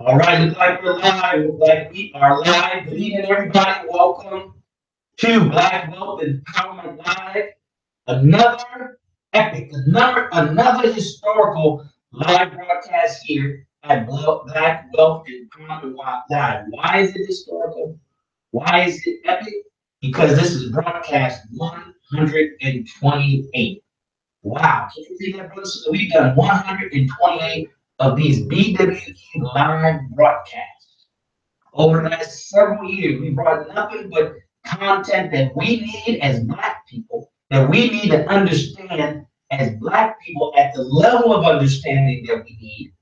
All right, looks like we're live. Looks like we are live. Good evening, everybody. Welcome to Black Wealth Empowerment Live. Another epic, another historical live broadcast here at Black Wealth Empowerment Live. Why is it historical? Why is it epic? Because this is broadcast 128. Wow, can you believe that, brother? So we've done 128 of these BWE live broadcasts. Over the last several years, we brought nothing but content that we need as Black people, that we need to understand as Black people at the level of understanding that we need,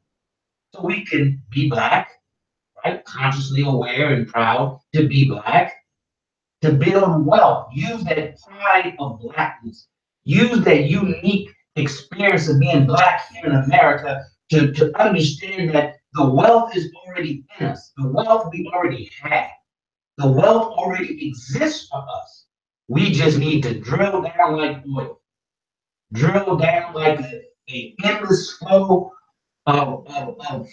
so we can be Black, right? Consciously aware and proud to be Black, to build wealth. Use that pride of Blackness. Use that unique experience of being Black here in America to understand that the wealth is already in us. The wealth we already have. The wealth already exists for us. We just need to drill down like oil, drill down like a endless flow of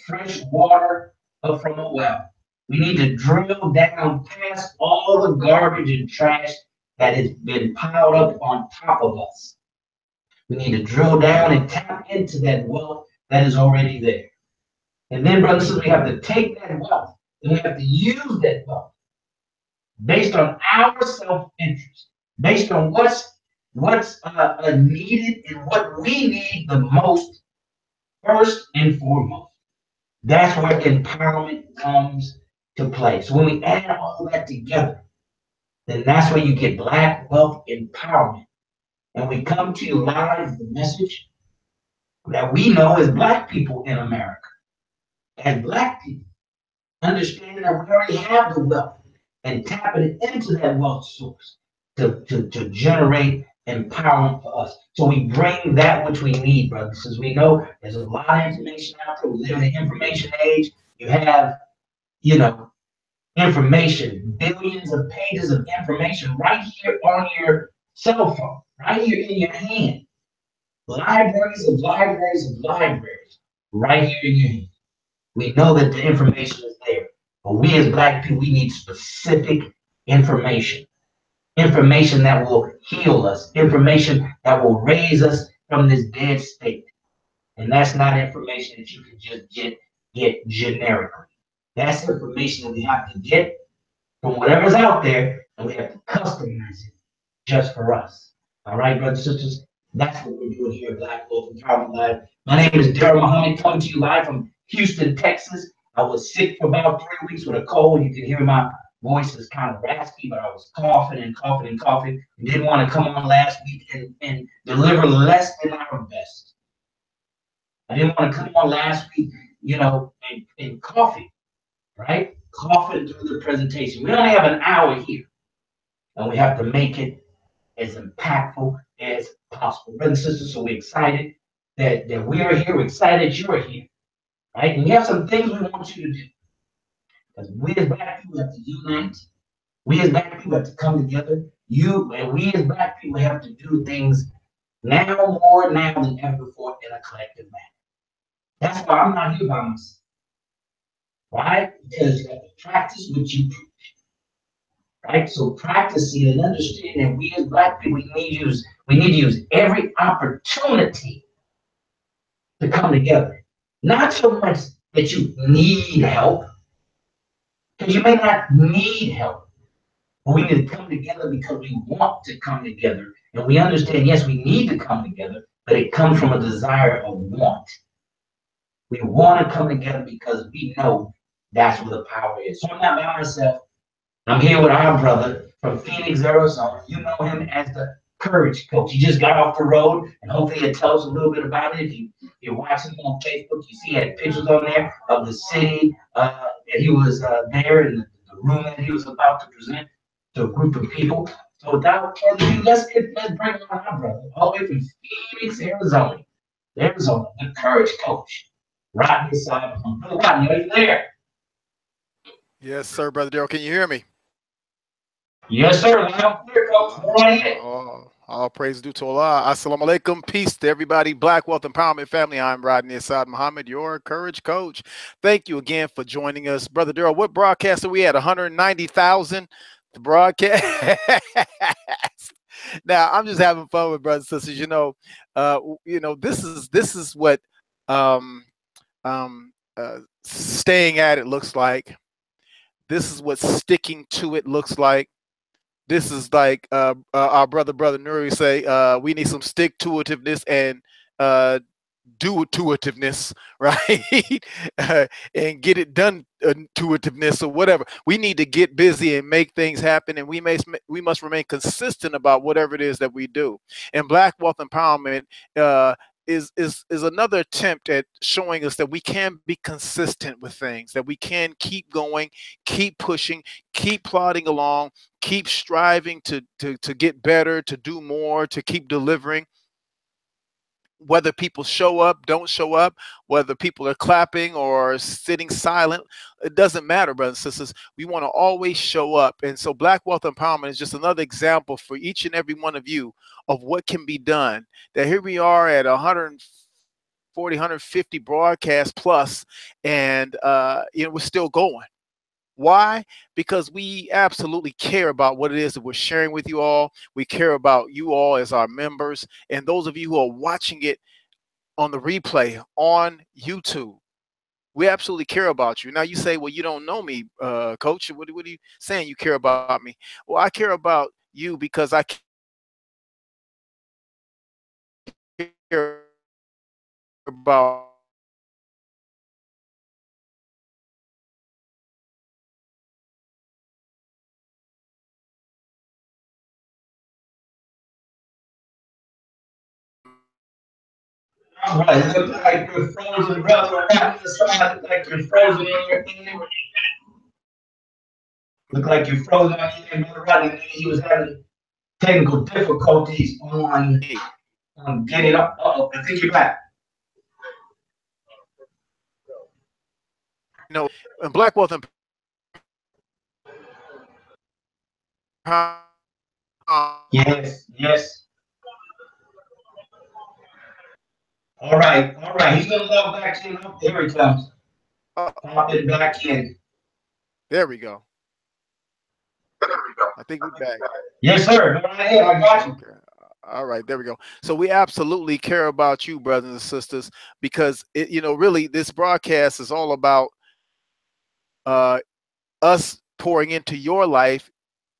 fresh water from a well. We need to drill down past all the garbage and trash that has been piled up on top of us. We need to drill down and tap into that wealth that is already there. And then, brothers and sisters, we have to take that wealth and we have to use that wealth based on our self-interest, based on what's needed and what we need the most first and foremost. That's where empowerment comes to play. So when we add all that together, then that's where you get Black wealth empowerment. And we come to you live with the message that we know as Black people in America, as Black people, understanding that we already have the wealth and tapping into that wealth source to generate empowerment for us. So we bring that which we need, brothers, because we know there's a lot of information out there. We live in the information age. You have, you know, information, billions of pages of information right here on your cell phone, right here in your hand. Libraries of libraries of libraries right here in your hand. We know that the information is there, but we as Black people, we need specific information. Information that will heal us, information that will raise us from this dead state. And that's not information that you can just get generically. That's information that we have to get from whatever's out there, and we have to customize it just for us. All right, brothers and sisters, that's what we're doing here at Black Wealth Empowerment Live. My name is Daryl Muhammad, coming to you live from Houston, Texas. I was sick for about 3 weeks with a cold. You can hear my voice is kind of raspy, but I was coughing and coughing and coughing. We didn't want to come on last week and deliver less than our best. I didn't want to come on last week, and coughing, right? Coughing through the presentation. We only have an hour here, and we have to make it as impactful as possible. Brothers and sisters, so we're excited that we are here. We're excited you're here, right? And we have some things we want you to do. Because we as Black people have to unite. We as Black people have to come together. You and we as Black people have to do things now more now than ever before in a collective manner. That's why I'm not here by myself. Why? Because you have to practice what you preach. Right? So practicing and understanding that we as Black people we need to use every opportunity to come together. Not so much that you need help, because you may not need help, but we need to come together because we want to come together. And we understand, yes, we need to come together, but it comes from a desire of want. We want to come together because we know that's where the power is. So I'm not by myself. I'm here with our brother from Phoenix, Arizona. You know him as the Courage Coach. He just got off the road, and hopefully he'll tell us a little bit about it. If you're watching him on Facebook, you see he had pictures on there of the city that he was there and the room that he was about to present to a group of people. So without further ado, let's bring on our brother all the way from Phoenix, Arizona. Arizona, the Courage Coach. Rodney Simon. Brother Rodney, are you there? Yes, sir, Brother Daryl. Can you hear me? Yes, sir. Loud and clear, Coach. Go right ahead. All praise due to Allah. Assalamu alaikum. Peace to everybody. Black Wealth Empowerment family. I'm Rodney Assad Muhammad, your courage coach. Thank you again for joining us. Brother Daryl, what broadcast are we at? 190,000 to broadcast. Now, I'm just having fun with brothers and sisters. This is what um, staying at it looks like. This is what sticking to it looks like. This is like our brother Nuri say, we need some stick to itiveness and do to itiveness, right? And get it done to itiveness or whatever. We need to get busy and make things happen, and we must remain consistent about whatever it is that we do. And Black Wealth Empowerment is another attempt at showing us that we can be consistent with things, that we can keep going, keep pushing, keep plodding along, keep striving to get better, to do more, to keep delivering. Whether people show up, don't show up, whether people are clapping or sitting silent, it doesn't matter, brothers and sisters. We want to always show up. And so Black Wealth Empowerment is just another example for each and every one of you of what can be done. That here we are at 140, 150 broadcasts plus, and we're still going. Why? Because we absolutely care about what it is that we're sharing with you all. We care about you all as our members, and those of you who are watching it on the replay on YouTube. We absolutely care about you. Now you say, well, you don't know me, coach. What are you saying you care about me? Well, I care about you because I care about All right, look like you're frozen, brother. Not the side, look like you're frozen in your end. Look like you're frozen on your end, brother. Rodney. He was having technical difficulties on getting up. Uh-oh, I think you're back. and Black Wealth Empowerment. Yes, yes. All right, all right. He's gonna log back in. Oh, here he comes. Popping back in. There we go. I think we're back. Yes, sir. Go right ahead. I got you. Okay. All right, there we go. So we absolutely care about you, brothers and sisters, because really, this broadcast is all about us pouring into your life.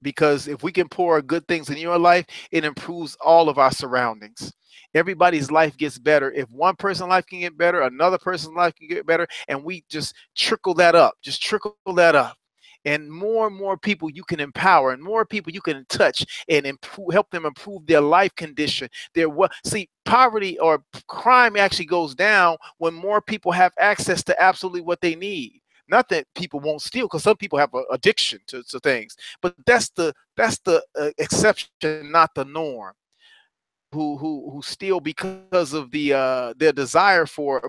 Because if we can pour good things in your life, it improves all of our surroundings. Everybody's life gets better. If one person's life can get better, another person's life can get better, and we just trickle that up. Just trickle that up. And more people you can empower, and more people you can touch and help them improve their life condition. See, poverty or crime actually goes down when more people have access to absolutely what they need. Not that people won't steal, because some people have an addiction to things, but that's the exception, not the norm. Who steal because of their desire for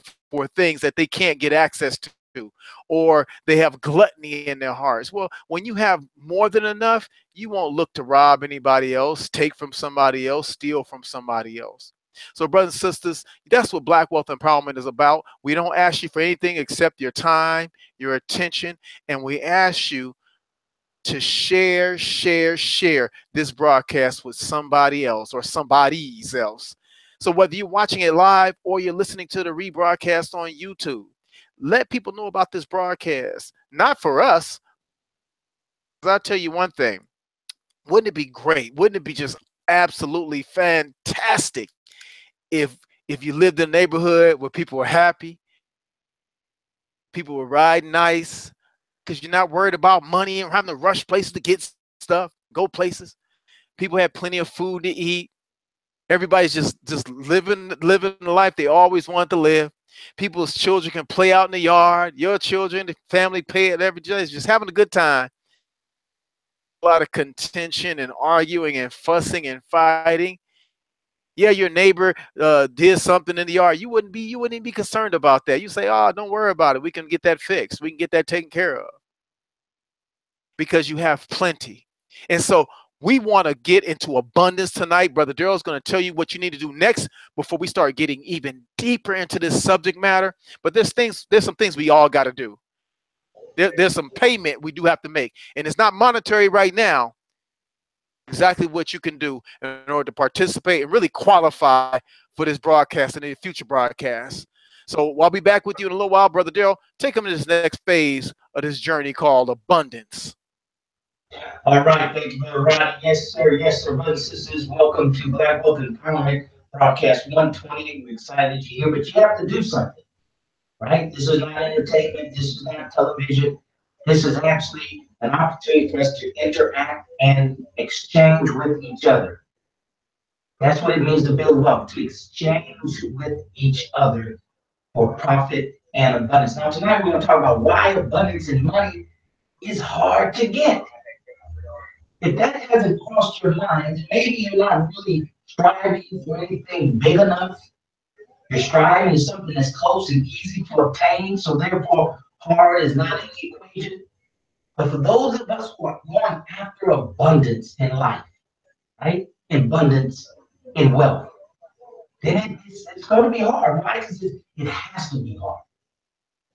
things that they can't get access to, or they have gluttony in their hearts. Well, when you have more than enough, you won't look to rob anybody else, take from somebody else, steal from somebody else. So, brothers and sisters, that's what Black Wealth Empowerment is about. We don't ask you for anything except your time, your attention, and we ask you to share this broadcast with somebody else or somebody's else. So whether you're watching it live or you're listening to the rebroadcast on YouTube, let people know about this broadcast. Not for us. I'll tell you one thing. Wouldn't it be great? Wouldn't it be just absolutely fantastic if you lived in a neighborhood where people were happy, people were riding nice, because you're not worried about money and having to rush places to get stuff, go places. People have plenty of food to eat. Everybody's just living the life they always wanted to live. People's children can play out in the yard. Your children, the family pay it every day. Just having a good time. A lot of contention and arguing and fussing and fighting. Yeah, your neighbor did something in the yard. You wouldn't even be concerned about that. You say, oh, don't worry about it. We can get that fixed. We can get that taken care of. Because you have plenty. And so We want to get into abundance tonight. Brother Daryl's going to tell you what you need to do next before we start getting even deeper into this subject matter. But there's some things we all got to do. There's some payment we do have to make, and it's not monetary right now. Exactly what you can do in order to participate and really qualify for this broadcast and any future broadcasts. So I'll be back with you in a little while, Brother Daryl. Take them to this next phase of this journey called abundance. All right, thank you, Brother Ronnie. Yes, sir. Brothers and sisters, welcome to Black Wealth Empowerment Broadcast 128. We're excited that you're here, but you have to do something, right? This is not entertainment. This is not television. This is actually an opportunity for us to interact and exchange with each other. That's what it means to build wealth, to exchange with each other for profit and abundance. Now, tonight we're going to talk about why abundance in money is hard to get. If that hasn't crossed your mind, maybe you're not really striving for anything big enough. You're striving for something that's close and easy to obtain, so therefore hard is not in the equation. But for those of us who are going after abundance in life, right? Abundance in wealth, then it's going to be hard. Why? Because it has to be hard.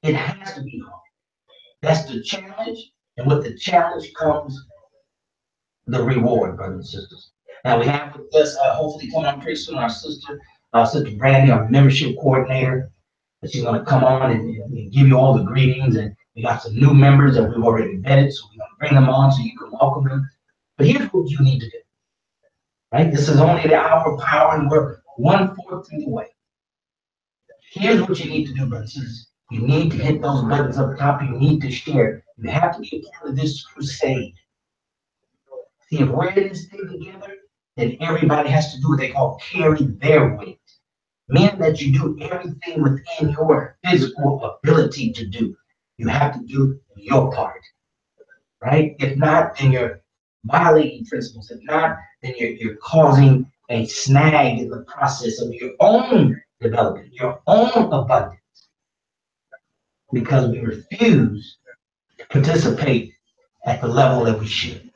It has to be hard. That's the challenge, and with the challenge comes the reward, brothers and sisters. Now we have with us, hopefully coming on pretty soon, our sister Brandy, our membership coordinator. She's going to come on and give you all the greetings. And we got some new members that we've already vetted, so we're going to bring them on so you can welcome them. But here's what you need to do, right? This is only the hour of power, and we're 1/4 through the way. Here's what you need to do, brothers and sisters. You need to hit those buttons up top. You need to share. You have to be a part of this crusade. See, if we're in this thing together, then everybody has to do what they call carry their weight. Meaning that you do everything within your physical ability to do. You have to do your part, right? If not, then you're violating principles. If not, then you're causing a snag in the process of your own development, your own abundance, because we refuse to participate at the level that we should.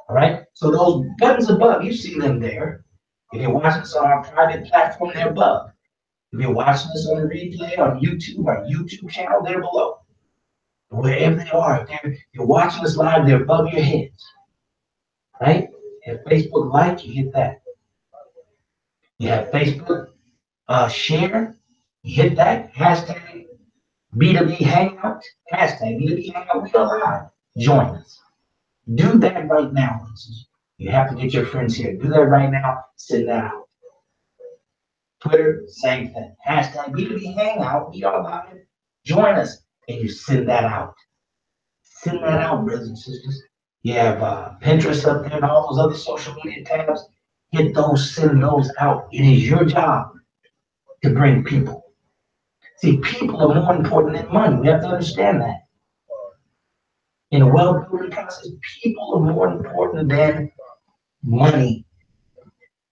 All right, so those buttons above, you see them there. If you're watching us on our private platform, they're above. If you're watching us on the replay on YouTube, our YouTube channel, they're below. Wherever they are, if you're watching us live, they're above your heads. Right? If Facebook like, you hit that. You have Facebook share, you hit that. Hashtag B2B Hangout. Hashtag B2B Hangout. We are live. Join us. Do that right now. You have to get your friends here. Do that right now. Send that out. Twitter, same thing. Hashtag B2B Hangout. We are live. Join us. And you send that out. Send that out, brothers and sisters. You have Pinterest up there and all those other social media tabs. Get those, send those out. It is your job to bring people. See, people are more important than money. We have to understand that. In a wealth-building process, people are more important than money.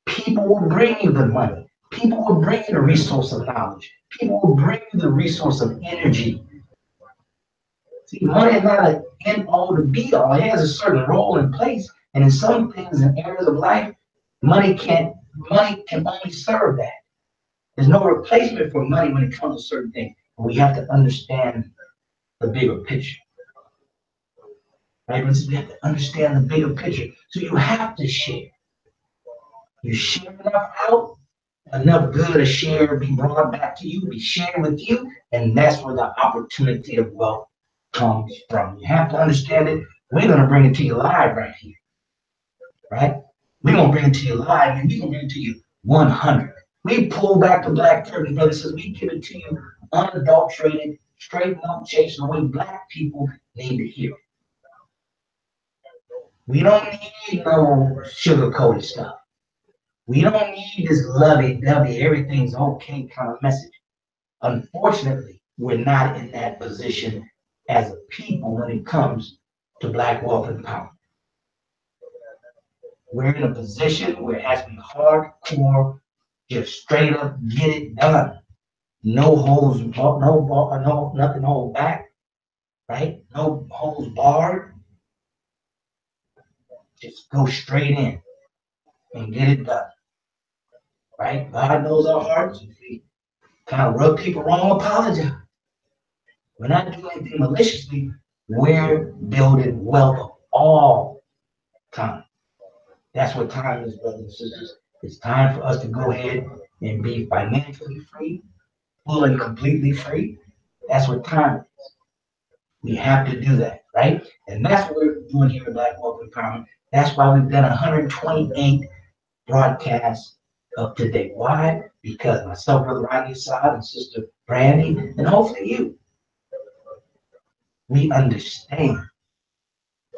People will bring you the money. People will bring you the resource of knowledge. People will bring you the resource of energy. See, money is not an end-all to be-all. It has a certain role and place. And in some things and areas of life, money can only serve that. There's no replacement for money when it comes to certain things. But we have to understand the bigger picture. Right? We have to understand the bigger picture. So you have to share. You share enough out, enough good to share be brought back to you, be shared with you, and that's where the opportunity of wealth comes from. You have to understand it. We're going to bring it to you live right here. Right? We're going to bring it to you live, and we're going to bring it to you 100. We pull back the black curtain, brothers, and we give it to you unadulterated, straight up chasing the way black people need to hear it. We don't need no sugar-coated stuff. We don't need this lovey-dovey, everything's okay kind of message. Unfortunately, we're not in that position as a people when it comes to Black wealth empowerment. We're in a position where it has to be hardcore, just straight up get it done. No holes, nothing hold back, right? No holes barred. Just go straight in and get it done. Right? God knows our hearts. If we kind of rub people wrong, apologize. We're not doing anything maliciously. We're building wealth of all time. That's what time is, brothers and sisters. It's time for us to go ahead and be financially free, full and completely free. That's what time is. We have to do that, right? And that's what we're doing here at Black Wealth Empowerment. That's why we've done 128 broadcasts up to date. Why? Because myself, Brother Rodney Assad, and Sister Brandy, and hopefully you, we understand.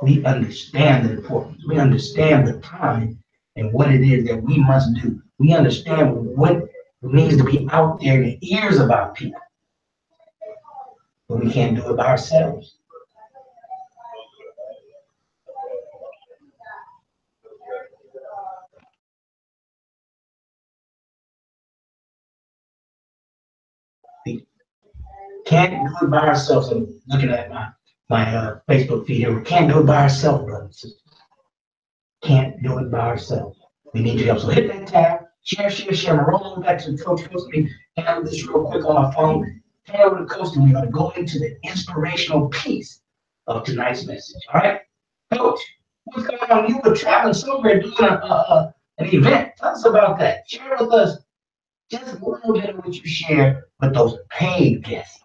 We understand the importance. We understand the time and what it is that we must do. We understand what needs to be out there in the ears of our people, but we can't do it by ourselves. We can't do it by ourselves. I'm looking at my Facebook feed here. We can't do it by ourselves, brothers. Can't do it by ourselves. We need your help. So hit that tab, share, share, share. I'm rolling back to the coach. Let me handle this real quick on my phone. Turn over to Coach, and we're going to go into the inspirational piece of tonight's message. All right, Coach, what's going on? You were traveling somewhere doing an event. Tell us about that. Share with us just a little bit of what you shared with those paid guests.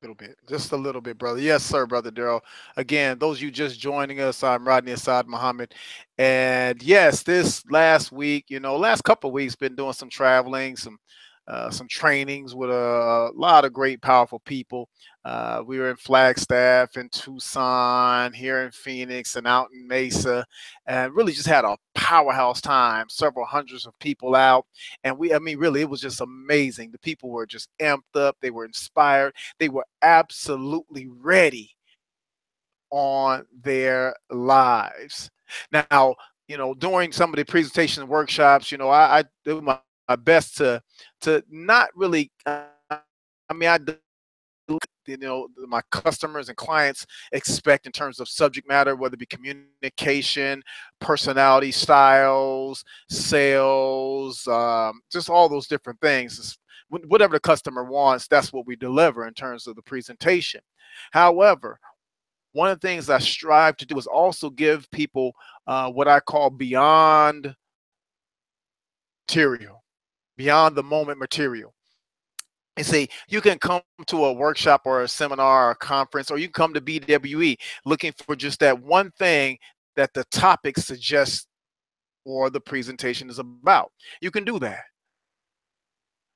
Little bit, just a little bit, brother. Yes, sir, brother Daryl. Again, those you just joining us, I'm Rodney Assad Muhammad, and yes, this last week, last couple of weeks, been doing some traveling, some trainings with a lot of great, powerful people. We were in Flagstaff, in Tucson, here in Phoenix, and out in Mesa, and really just had a powerhouse time. Several hundreds of people out, and really, it was just amazing. The people were just amped up. They were inspired. They were absolutely ready on their lives. Now, during some of the presentation workshops, I do my best to not really. I do my customers and clients expect in terms of subject matter, whether it be communication, personality styles, sales, just all those different things. Whatever the customer wants, that's what we deliver in terms of the presentation. However, one of the things I strive to do is also give people what I call beyond material, beyond the moment material. And say, you can come to a workshop or a seminar or a conference, or you can come to BWE looking for just that one thing that the topic suggests or the presentation is about. You can do that.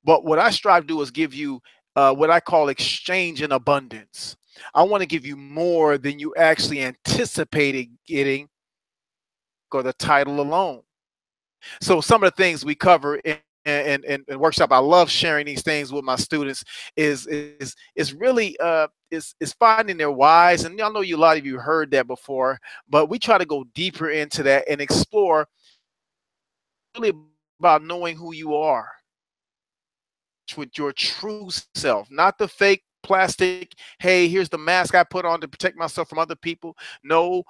But what I strive to do is give you what I call exchange in abundance. I want to give you more than you actually anticipated getting, or the title alone. So some of the things we cover in workshop, I love sharing these things with my students, is really is finding their whys. And I know a lot of you heard that before, but we try to go deeper into that and explore really about knowing who you are with your true self, not the fake plastic, hey, here's the mask I put on to protect myself from other people. No,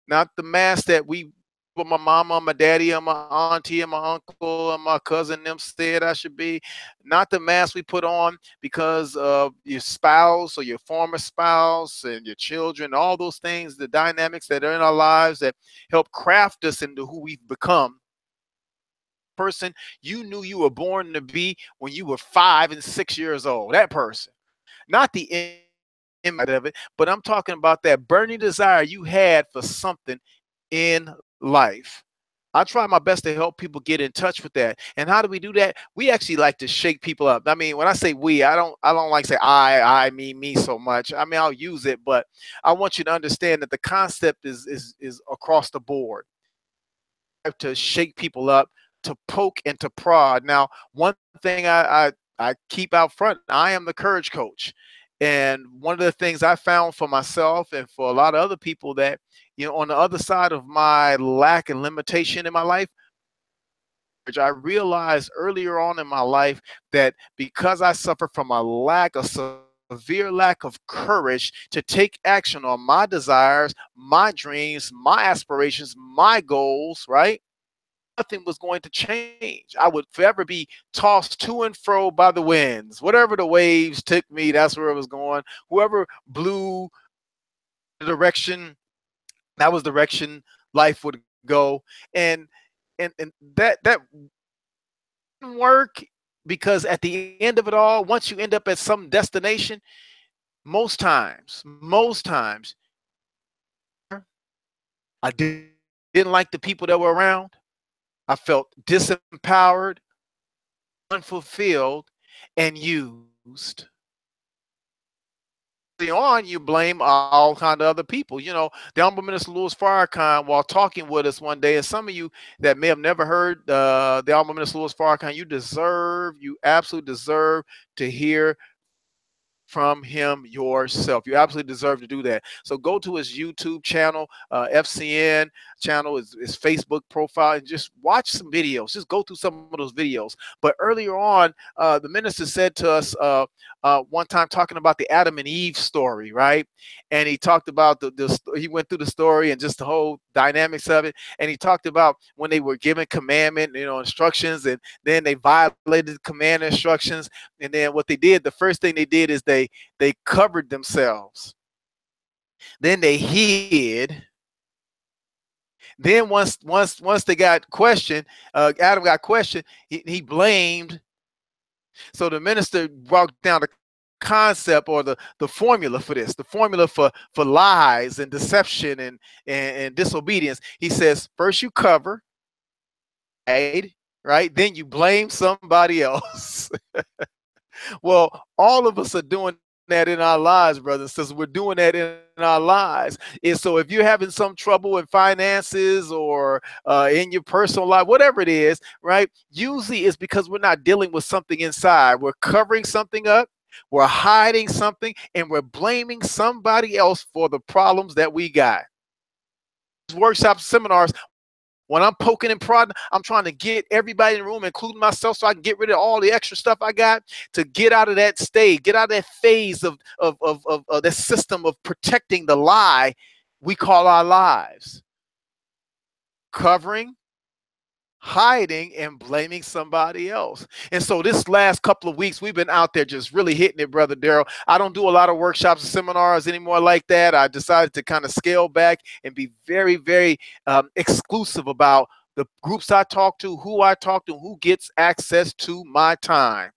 not the mask that what my mama, my daddy, and my auntie, and my uncle, and my cousin them said I should be. Not the mask we put on because of your spouse or your former spouse and your children, all those things, the dynamics that are in our lives that help craft us into who we've become. Person you knew you were born to be when you were 5 and 6 years old. That person, not the end of it, but I'm talking about that burning desire you had for something in life. I try my best to help people get in touch with that. And how do we do that? We actually like to shake people up. I mean, when I say we, I don't like to say I, me so much. I mean, I'll use it, but I want you to understand that the concept is across the board. To shake people up, to poke and to prod. Now, one thing I keep out front, I am the courage coach. And one of the things I found for myself and for a lot of other people that, on the other side of my lack and limitation in my life, which I realized earlier on in my life that because I suffered from a lack of severe lack of courage to take action on my desires, my dreams, my aspirations, my goals, right? Nothing was going to change. I would forever be tossed to and fro by the winds. Whatever the waves took me, that's where it was going. Whoever blew the direction, that was the direction life would go. And that didn't work, because at the end of it all, once you end up at some destination, most times, I didn't like the people that were around. I felt disempowered, unfulfilled, and used. On, you blame all kind of other people. You know, the Honorable Minister Louis Farrakhan, while talking with us one day, and some of you that may have never heard the Honorable Minister Louis Farrakhan, you absolutely deserve to hear from him yourself. You absolutely deserve to do that. So go to his YouTube channel, FCN channel, his Facebook profile, and just watch some videos. Just go through some of those videos. But earlier on, the minister said to us one time, talking about the Adam and Eve story, right? And he talked about he went through the story and just the whole dynamics of it. And he talked about when they were given commandment, instructions, and then they violated command instructions. And then what they did, the first thing they did is they covered themselves. Then they hid. Then once they got questioned, Adam got questioned, he blamed. So the minister brought down the concept, or the formula for this, the formula for lies and deception and disobedience. He says, first you cover, right? Then you blame somebody else. Well, all of us are doing that in our lives, brothers, since we're doing that in our lives. And so if you're having some trouble in finances or in your personal life, whatever it is, right? Usually it's because we're not dealing with something inside. We're covering something up, we're hiding something, and we're blaming somebody else for the problems that we got. Workshops, seminars, when I'm poking and prodding, I'm trying to get everybody in the room, including myself, so I can get rid of all the extra stuff I got, to get out of that stage, get out of that phase of the system of protecting the lie we call our lives. Covering, hiding, and blaming somebody else. And so this last couple of weeks, we've been out there just really hitting it, Brother Daryl. I don't do a lot of workshops and seminars anymore like that. I decided to kind of scale back and be very, very exclusive about the groups I talk to, who I talk to, who gets access to my time.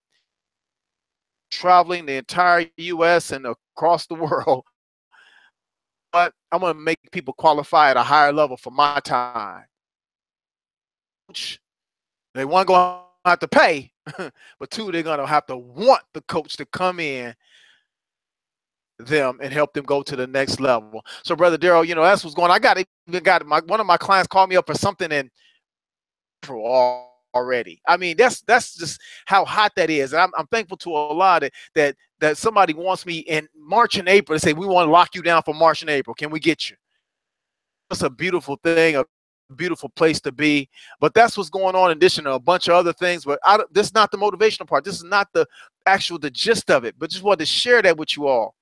Traveling the entire U.S. and across the world. But I'm going to make people qualify at a higher level for my time. They one going to have to pay, but two, they're going to have to want the coach to come in them and help them go to the next level. So, Brother Daryl, that's what's going on. One of my clients called me up for something in already. I mean, that's just how hot that is. And I'm thankful to Allah that somebody wants me in March and April to say, we want to lock you down for March and April. Can we get you? It's a beautiful thing, a beautiful place to be. But that's what's going on, in addition to a bunch of other things. But this is not the motivational part. This is not the gist of it. But just wanted to share that with you all.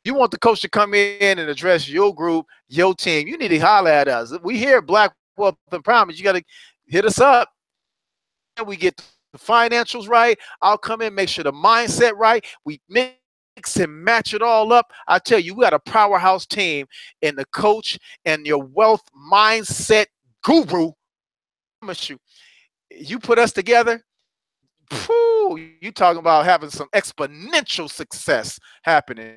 You want the coach to come in and address your group, your team, you need to holler at us. We here at Black Wealth Empowerment. You got to hit us up. And we get the financials right. I'll come in, make sure the mindset right. We mix and match it all up. I tell you, we got a powerhouse team, and the coach and your wealth mindset guru. I promise you put us together. You talking about having some exponential success happening.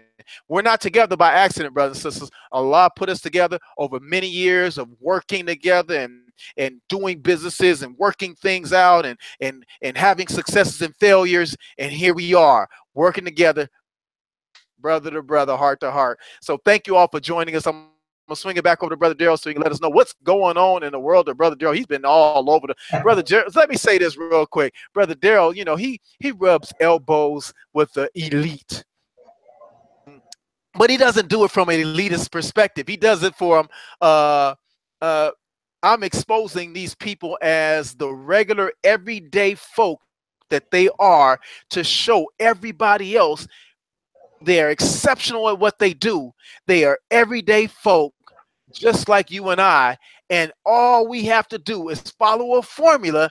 We're not together by accident, brothers and sisters. Allah put us together over many years of working together and doing businesses and working things out and having successes and failures. And here we are working together, brother to brother, heart to heart. So thank you all for joining us. I'm gonna swing it back over to Brother Daryl so he can let us know what's going on in the world of Brother Daryl. He's been all over the Brother Daryl. Let me say this real quick. Brother Daryl, he rubs elbows with the elite. But he doesn't do it from an elitist perspective. He does it for I'm exposing these people as the regular everyday folk that they are, to show everybody else They are exceptional at what they do. They are everyday folk, just like you and I. And all we have to do is follow a formula,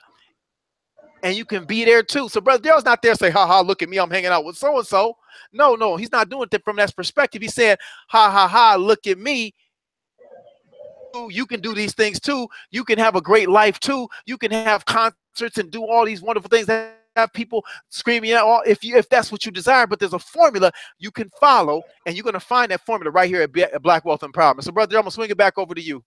and you can be there too. So Brother Daryl's not there say, ha ha, look at me, I'm hanging out with so-and-so. No, no, he's not doing it from that perspective. He's saying, ha ha ha, look at me. You can do these things too. You can have a great life too. You can have concerts and do all these wonderful things that have people screaming out if that's what you desire. But there's a formula you can follow, and you're going to find that formula right here at Black Wealth Empowerment. So Brother, I'm going to swing it back over to you.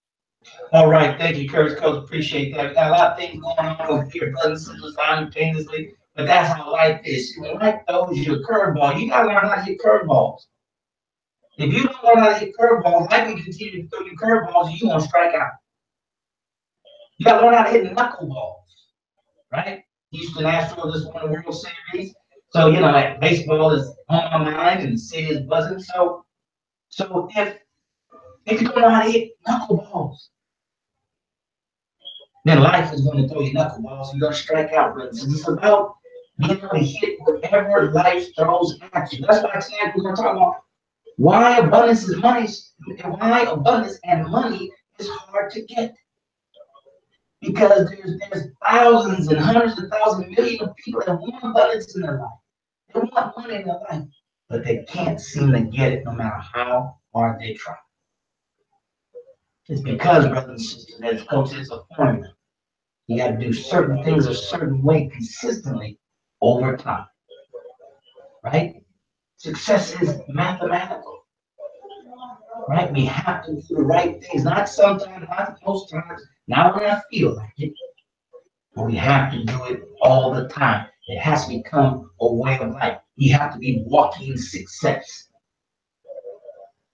All right, thank you, Coach. Appreciate that. We got a lot of things going on over here, brothers and sisters, simultaneously. But that's how life is. When life throws you a curveball, you gotta learn how to hit curveballs. If you don't learn how to hit curveballs, life will continue to throw you curveballs, and you won't strike out. You gotta learn how to hit knuckleballs, right? Houston Astros just won the World Series, so you know like baseball is on my mind and the city is buzzing. So if you don't know how to hit knuckleballs, then life is going to throw you knuckleballs. You're going to strike out, brothers. It's about being able to hit whatever life throws at you. That's why tonight we're going to talk about why abundance and money is hard to get. Because there's thousands and hundreds of thousands, millions of people that want abundance in their life. They want money in their life, but they can't seem to get it no matter how hard they try. It's because, brothers and sisters, as Coach says, it's a formula. You got to do certain things a certain way consistently over time, right? Success is mathematical, right? We have to do the right things, not sometimes, not most times, not when I feel like it, but we have to do it all the time. It has to become a way of life. You have to be walking success.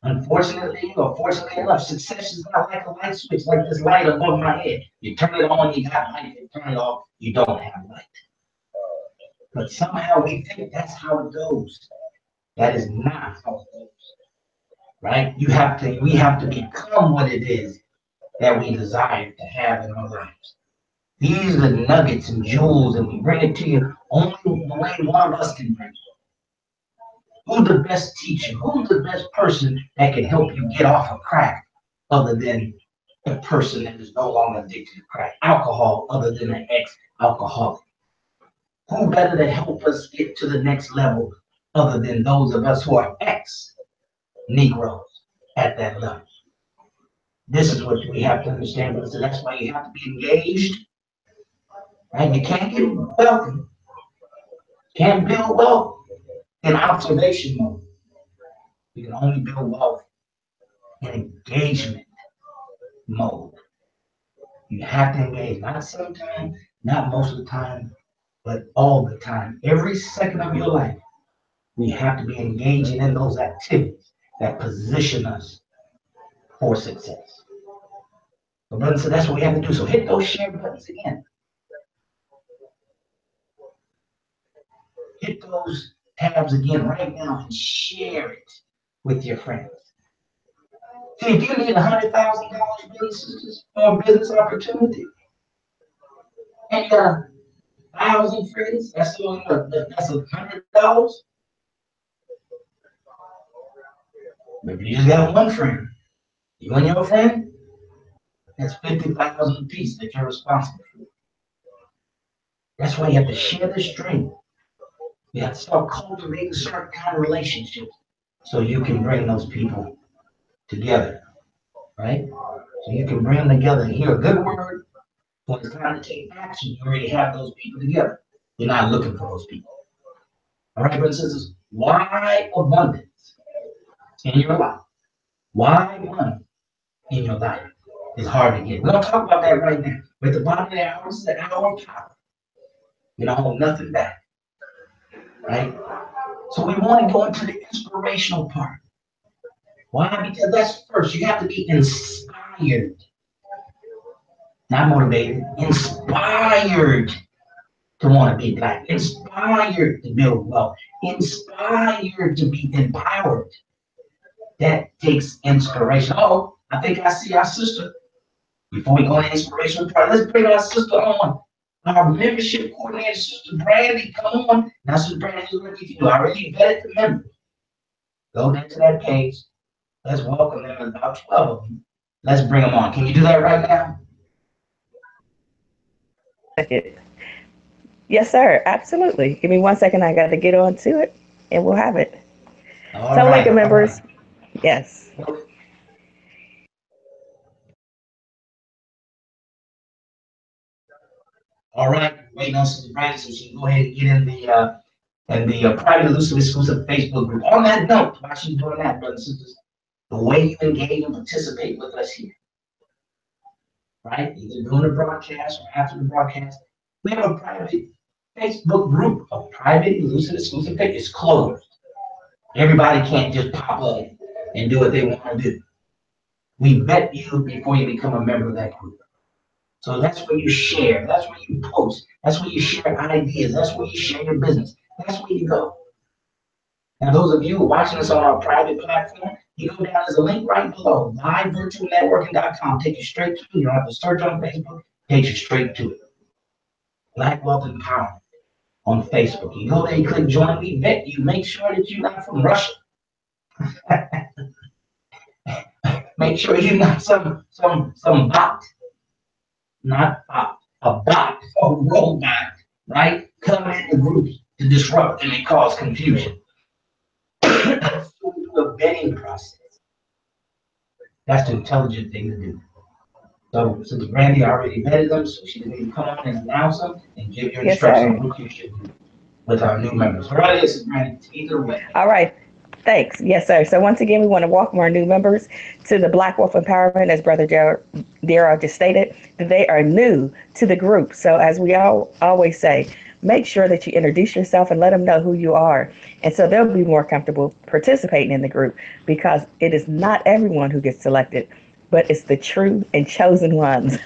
Unfortunately, or fortunately enough, success is not like a light switch, like this light above my head. You turn it on, you got light. You turn it off, you don't have light. But somehow we think that's how it goes. That is not how it goes, right? We have to become what it is that we desire to have in our lives. These are the nuggets and jewels, and we bring it to you only the way one of us can bring it. Who's the best teacher? Who's the best person that can help you get off of crack other than a person that is no longer addicted to crack? Alcohol other than an ex-alcoholic? Who better to help us get to the next level other than those of us who are ex-Negroes at that level? This is what we have to understand. So that's why you have to be engaged. Right? You can't get wealthy. Can't build wealth in observation mode. You can only build wealth in engagement mode. You have to engage, not sometimes, not most of the time, but all the time. Every second of your life, we have to be engaging in those activities that position us for success. So, brothers, so that's what we have to do. So hit those share buttons again. Hit those tabs again right now and share it with your friends. See, if you need $100,000 for a business opportunity, and you got 1,000 friends, that's $100. Maybe you just got one friend. You and your friend, that's 50,000 apiece that you're responsible for. That's why you have to share the stream. You have to start cultivating certain kind of relationships so you can bring those people together, right? So you can bring them together and hear a good word. When it's time to take action, you already have those people together. You're not looking for those people. All right, brothers and sisters, why abundance in your life? Why money in your life is hard to get? We're going to talk about that right now. But at the bottom of the hour, this is the hour of power. You don't hold nothing back, right? So we want to go into the inspirational part. Why? Because that's first. You have to be inspired. Not motivated, inspired to want to be black, inspired to build wealth, inspired to be empowered. That takes inspiration. Oh, I think I see our sister. Before we go into inspirational part, let's bring our sister on. Our membership coordinator, Sister Brandy, come on. Now, Sister Brandy, here's what you do. I already vetted the members. Go down to that page. Let's welcome them, about 12 of them. Let's bring them on. Can you do that right now? Yes, sir. Absolutely. Give me 1 second. I got to get on to it and we'll have it. All So, right, Lincoln all right. members, yes. All right, waiting on Sister Brandon so she can go ahead and get in the private elusive exclusive Facebook group. On that note, while she's doing that, brothers and sisters, the way you engage and participate with us here, right? Either during the broadcast or after the broadcast, we have a private Facebook group, a private elusive exclusive page. It's closed. Everybody can't just pop up and do what they want to do. We vet you before you become a member of that group. So that's where you share. That's where you post. That's where you share ideas. That's where you share your business. That's where you go. Now, those of you watching us on our private platform, you go down, there's a link right below, livevirtualnetworking.com. Take you straight to it. You don't have to search on Facebook. Takes you straight to it. Black Wealth Empowerment on Facebook. You go there, you click join, we vet you. Make sure that you're not from Russia. Make sure you're not some bot, not bot, a bot, a robot, right? Coming in the groups to disrupt and cause confusion. So we do a vetting process. That's the intelligent thing to do. So since Brandy already vetted them, so she didn't come on and announce them and give your Yes, instructions sir. on what you should do with our new members. All right, this is Brandy. Either way. All right. Thanks. Yes, sir. So once again, we want to welcome our new members to the Black Wolf Empowerment, as Brother Darrell just stated, that they are new to the group. So as we always say, make sure that you introduce yourself and let them know who you are. And so they'll be more comfortable participating in the group because it is not everyone who gets selected, but it's the true and chosen ones.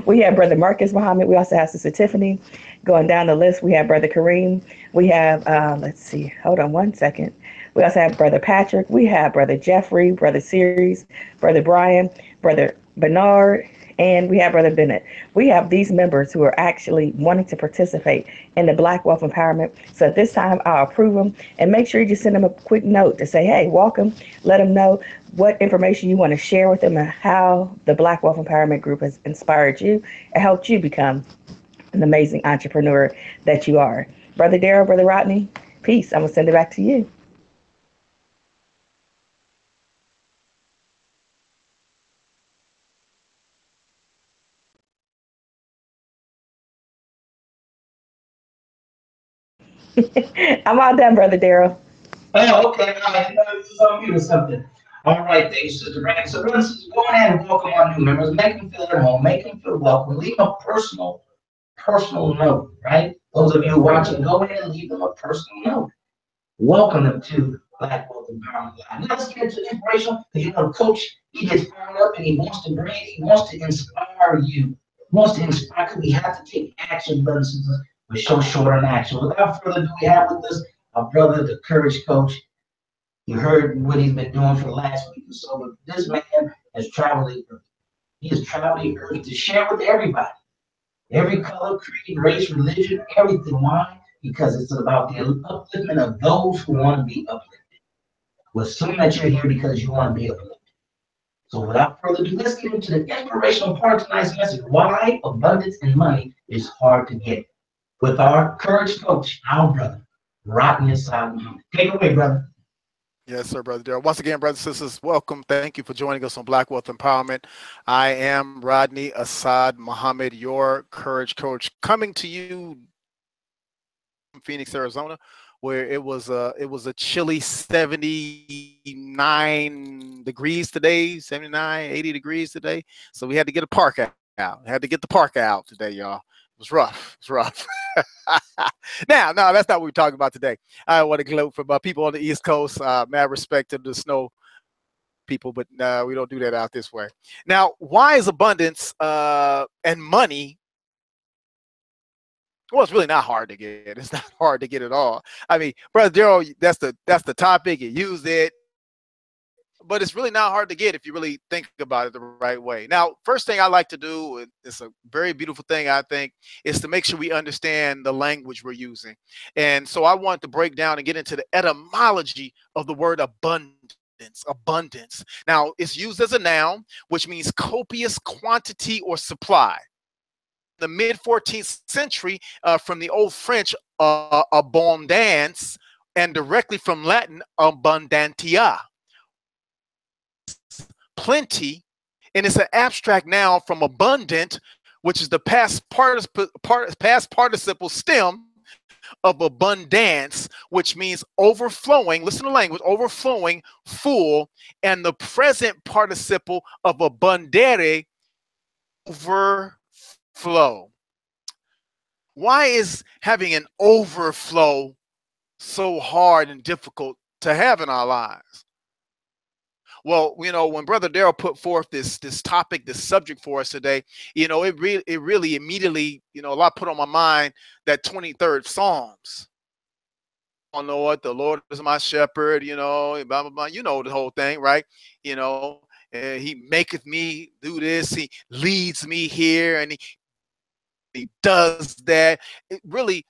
We have Brother Marcus Muhammad. We also have Sister Tiffany. Going down the list, we have Brother Kareem. We have, let's see, hold on 1 second. We also have Brother Patrick. We have Brother Jeffrey, Brother Series, Brother Brian, Brother Bernard, and we have Brother Bennett. We have these members who are actually wanting to participate in the Black Wealth Empowerment. So at this time, I'll approve them and make sure you just send them a quick note to say, hey, welcome. Let them know what information you want to share with them and how the Black Wealth Empowerment Group has inspired you and helped you become an amazing entrepreneur that you are. Brother Darrell, Brother Rodney, peace. I'm going to send it back to you. I'm all done, Brother Darrell. Oh, okay. All right. This is on mute or something. All right, thank you, Sister Brandy. So, brothers and sisters, go ahead and welcome our new members. Make them feel at home. Make them feel welcome. Leave them a personal note, right? Those of you watching, go ahead and leave them a personal note. Welcome them to Black Wealth Empowerment Live. Now let's get into inspirational, because Coach, he gets fired up and he wants to bring, he wants to inspire you. He wants to inspire, because we have to take action, brothers and sisters. We're so short on action. Without further ado, we have with us our brother, the Courage Coach. You heard what he's been doing for the last week or so, but this man has traveled the earth. He has traveled the earth to share with everybody. Every color, creed, race, religion, everything. Why? Because it's about the upliftment of those who want to be uplifted. We'll assume that you're here because you want to be uplifted. So without further ado, let's get into the inspirational part of tonight's message. Why abundance and money is hard to get. With our Courage Coach, our brother, Rodney Assad Muhammad. Take it away, brother. Yes, sir, Brother Darrell. Once again, brothers and sisters, welcome. Thank you for joining us on Black Wealth Empowerment. I am Rodney Assad Muhammad, your Courage Coach, coming to you from Phoenix, Arizona, where it was a chilly 79 degrees today, 79, 80 degrees today. So we had to get a parka out. Had to get the parka out today, y'all. It was rough. It was rough. Now, no, that's not what we're talking about today. I want to gloat for people on the East Coast. Mad respect to the snow people, but we don't do that out this way. Now, why is abundance and money? Well, it's really not hard to get. It's not hard to get at all. I mean, Brother Darrell, that's the topic. You used it. but it's really not hard to get if you really think about it the right way. Now, first thing I like to do, it's a very beautiful thing, I think, is to make sure we understand the language we're using. And so I want to break down and get into the etymology of the word abundance. Abundance. Now, it's used as a noun, which means copious quantity or supply. The mid 14th century, from the old French abondance, and directly from Latin abundantia, plenty, and it's an abstract noun from abundant, which is the past participle stem of abundance, which means overflowing. Listen to language: overflowing, full, and the present participle of abundare, overflow. Why is having an overflow so hard and difficult to have in our lives? Well, you know, when Brother Daryl put forth this topic, this subject for us today, you know, it really immediately, you know, a lot put on my mind that 23rd Psalms. I know what the Lord is my shepherd, you know, blah blah blah. You know the whole thing, right? You know, he maketh me do this, he leads me here, and he does that. It really,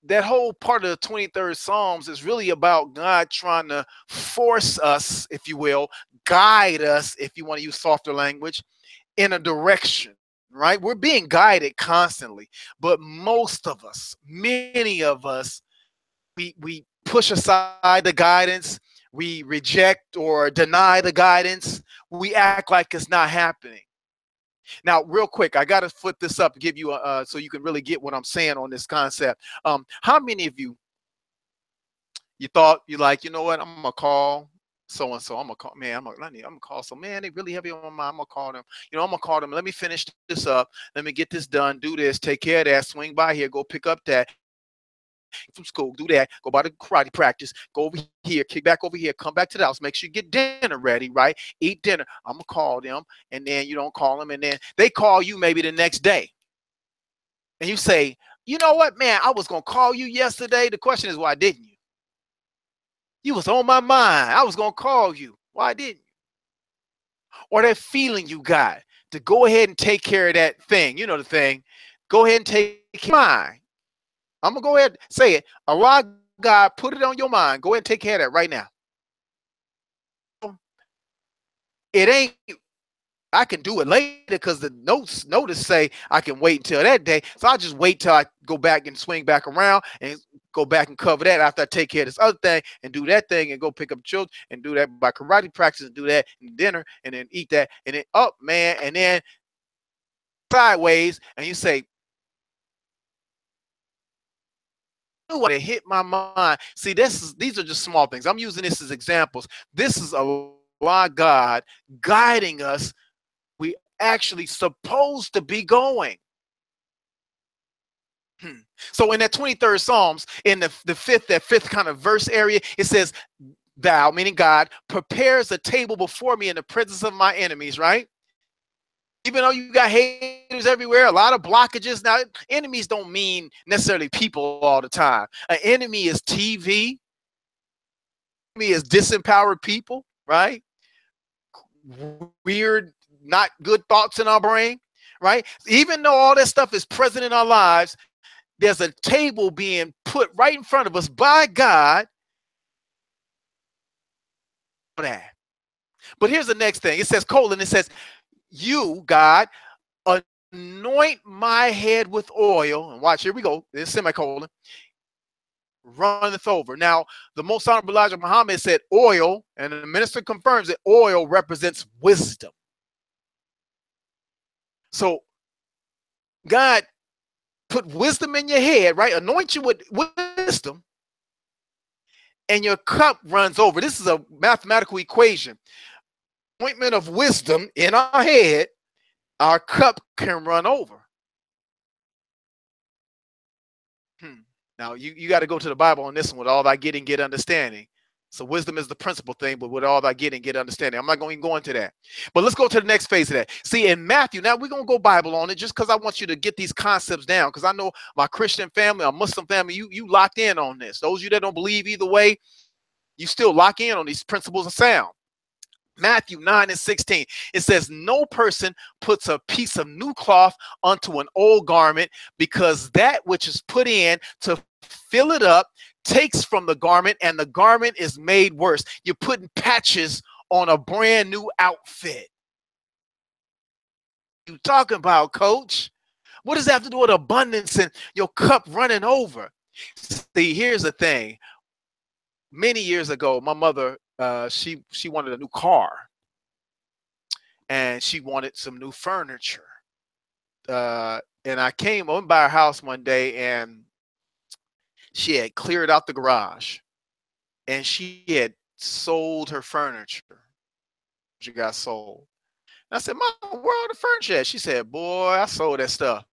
that whole part of the 23rd Psalms is really about God trying to force us, if you will, guide us, if you want to use softer language, in a direction, right? We're being guided constantly, but most of us, many of us, we push aside the guidance, we reject or deny the guidance, we act like it's not happening. Now, real quick, I got to flip this up and give you so you can really get what I'm saying on this concept. How many of you thought you like, you know what, I'm gonna call so and so. I'm gonna call, man. I'm gonna call some man. They really heavy on my mind. I'm gonna call them. You know, I'm gonna call them. Let me finish this up. Let me get this done. Do this. Take care of that. Swing by here. Go pick up that from school, do that, go by the karate practice, go over here, kick back over here, come back to the house, make sure you get dinner ready, right? Eat dinner. I'm gonna call them, and then you don't call them, and then they call you maybe the next day. And you say, you know what, man, I was gonna call you yesterday. The question is, why didn't you? You was on my mind. I was gonna call you. Why didn't you? Or that feeling you got to go ahead and take care of that thing. You know the thing. Go ahead and take care of mine. I'm going to go ahead and say it. Allah, God, put it on your mind. Go ahead and take care of that right now. It ain't, I can do it later because the notice say I can wait until that day. So I'll just wait till I go back and swing back around and go back and cover that after I take care of this other thing and do that thing and go pick up children and do that by karate practice and do that and dinner and then eat that and then up, man, and then sideways and you say, it hit my mind. See, these are just small things. I'm using this as examples. This is Allah, God guiding us. We actually supposed to be going. So in that 23rd Psalms, in the fifth kind of verse area, it says, thou, meaning God, prepares a table before me in the presence of my enemies, right? Even though you got haters everywhere, a lot of blockages. Now, enemies don't mean necessarily people all the time. An enemy is TV. Enemy is disempowered people, right? Weird, not good thoughts in our brain, right? Even though all that stuff is present in our lives, there's a table being put right in front of us by God. But here's the next thing. It says, colon, it says, you, God, anoint my head with oil. And watch, here we go. This semicolon. Runneth over. Now, the most honorable Elijah Muhammad said oil, and the minister confirms that oil represents wisdom. So, God put wisdom in your head, right? Anoint you with wisdom, and your cup runs over. This is a mathematical equation. Appointment of wisdom in our head, our cup can run over. Now you got to go to the Bible on this one. With all thy getting, get understanding. So wisdom is the principal thing, but with all thy getting, get understanding. I'm not going to go into that. But let's go to the next phase of that. See, in Matthew, now we're going to go Bible on it just because I want you to get these concepts down. Because I know my Christian family, our Muslim family, you locked in on this. Those of you that don't believe either way, you still lock in on these principles of sound. Matthew 9:16. It says, no person puts a piece of new cloth onto an old garment, because that which is put in to fill it up takes from the garment, and the garment is made worse. You're putting patches on a brand new outfit. You talking about, coach? What does that have to do with abundance and your cup running over? See, here's the thing. Many years ago, my mother, she wanted a new car, and she wanted some new furniture. And I came on by her house one day, and she had cleared out the garage, and she had sold her furniture. She got sold. And I said, Mom, where all the furniture at? She said, boy, I sold that stuff.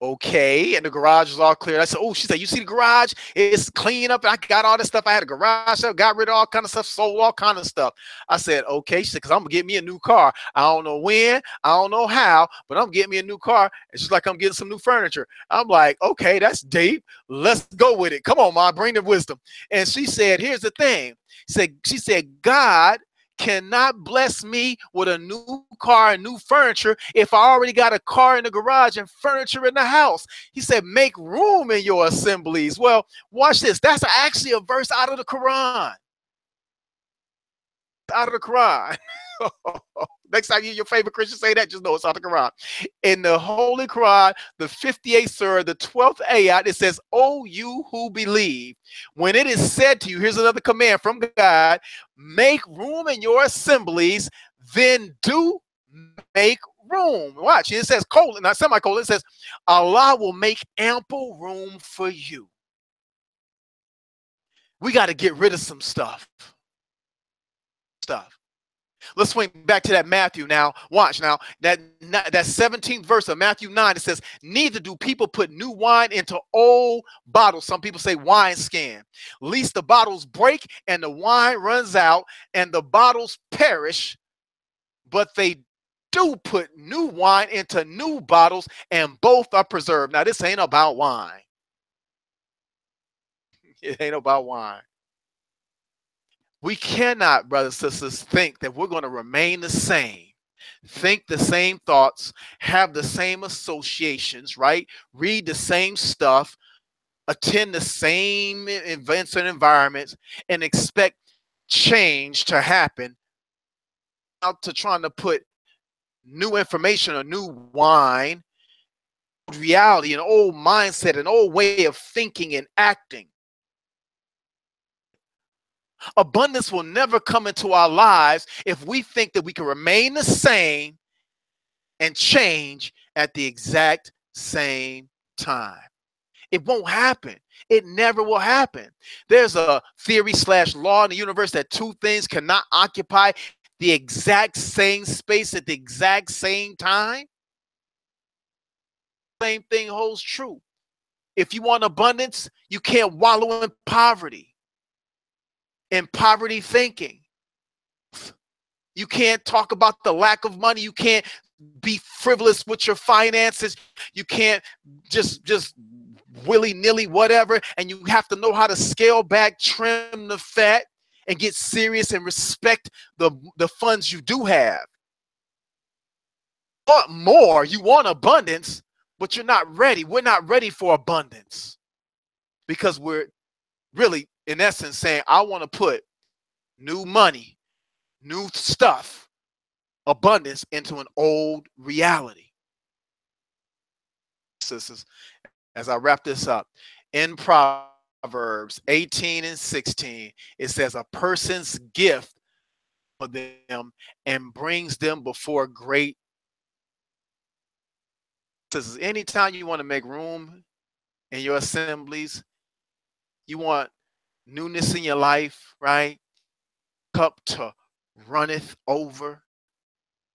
Okay, and the garage was all clear. I said, oh, she said, you see the garage? It's clean up. I got all this stuff. I had a garage up, got rid of all kind of stuff, sold all kind of stuff. I said, okay. She said, because I'm going to get me a new car. I don't know when, I don't know how, but I'm getting me a new car. And she's like, I'm getting some new furniture. I'm like, okay, that's deep. Let's go with it. Come on, Mom, bring the wisdom. And she said, here's the thing. She said, God cannot bless me with a new car and new furniture if I already got a car in the garage and furniture in the house. He said, make room in your assemblies. Well, watch this. That's actually a verse out of the Quran. Out of the Quran. Next time you hear your favorite Christian say that, just know it's out of the Quran. In the Holy Quran, the 58th surah, the 12th ayat, it says, "O you who believe, when it is said to you," here's another command from God, "make room in your assemblies, then do make room." Watch, it says colon, not semicolon, it says, "Allah will make ample room for you." We got to get rid of some stuff. Let's swing back to that Matthew now. Watch now. That 17th verse of Matthew 9, it says, "Neither do people put new wine into old bottles." Some people say wine skin. "Lest the bottles break and the wine runs out and the bottles perish. But they do put new wine into new bottles, and both are preserved." Now, this ain't about wine. It ain't about wine. We cannot, brothers and sisters, think that we're going to remain the same, think the same thoughts, have the same associations, right? Read the same stuff, attend the same events and environments, and expect change to happen out to trying to put new information or new wine, reality, an old mindset, an old way of thinking and acting. Abundance will never come into our lives if we think that we can remain the same and change at the exact same time. It won't happen. It never will happen. There's a theory / law in the universe that two things cannot occupy the exact same space at the exact same time. Same thing holds true. If you want abundance, you can't wallow in poverty. In poverty thinking. You can't talk about the lack of money. You can't be frivolous with your finances. You can't just willy-nilly whatever. And you have to know how to scale back, trim the fat, and get serious and respect the funds you do have. You want more, you want abundance, but you're not ready. We're not ready for abundance because we're really, in essence, saying, I want to put new money, new stuff, abundance into an old reality. Sisters, as I wrap this up, in Proverbs 18 and 16, it says, a person's gift for them and brings them before great. Sisters, anytime you want to make room in your assemblies, you want newness in your life, right? Cup to runneth over.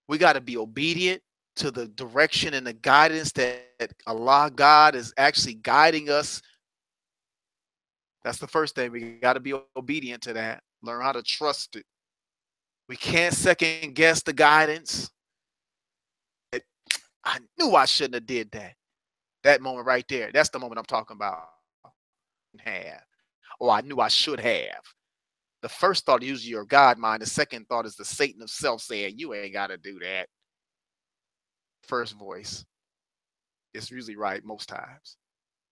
We got to be obedient to the direction and the guidance that Allah God is actually guiding us. That's the first thing. We got to be obedient to that. Learn how to trust it. We can't second guess the guidance. I knew I shouldn't have did that. That moment right there. That's the moment I'm talking about. Or I knew I should have. The first thought is usually your God mind. The second thought is the Satan of self saying, you ain't got to do that. First voice is usually right most times,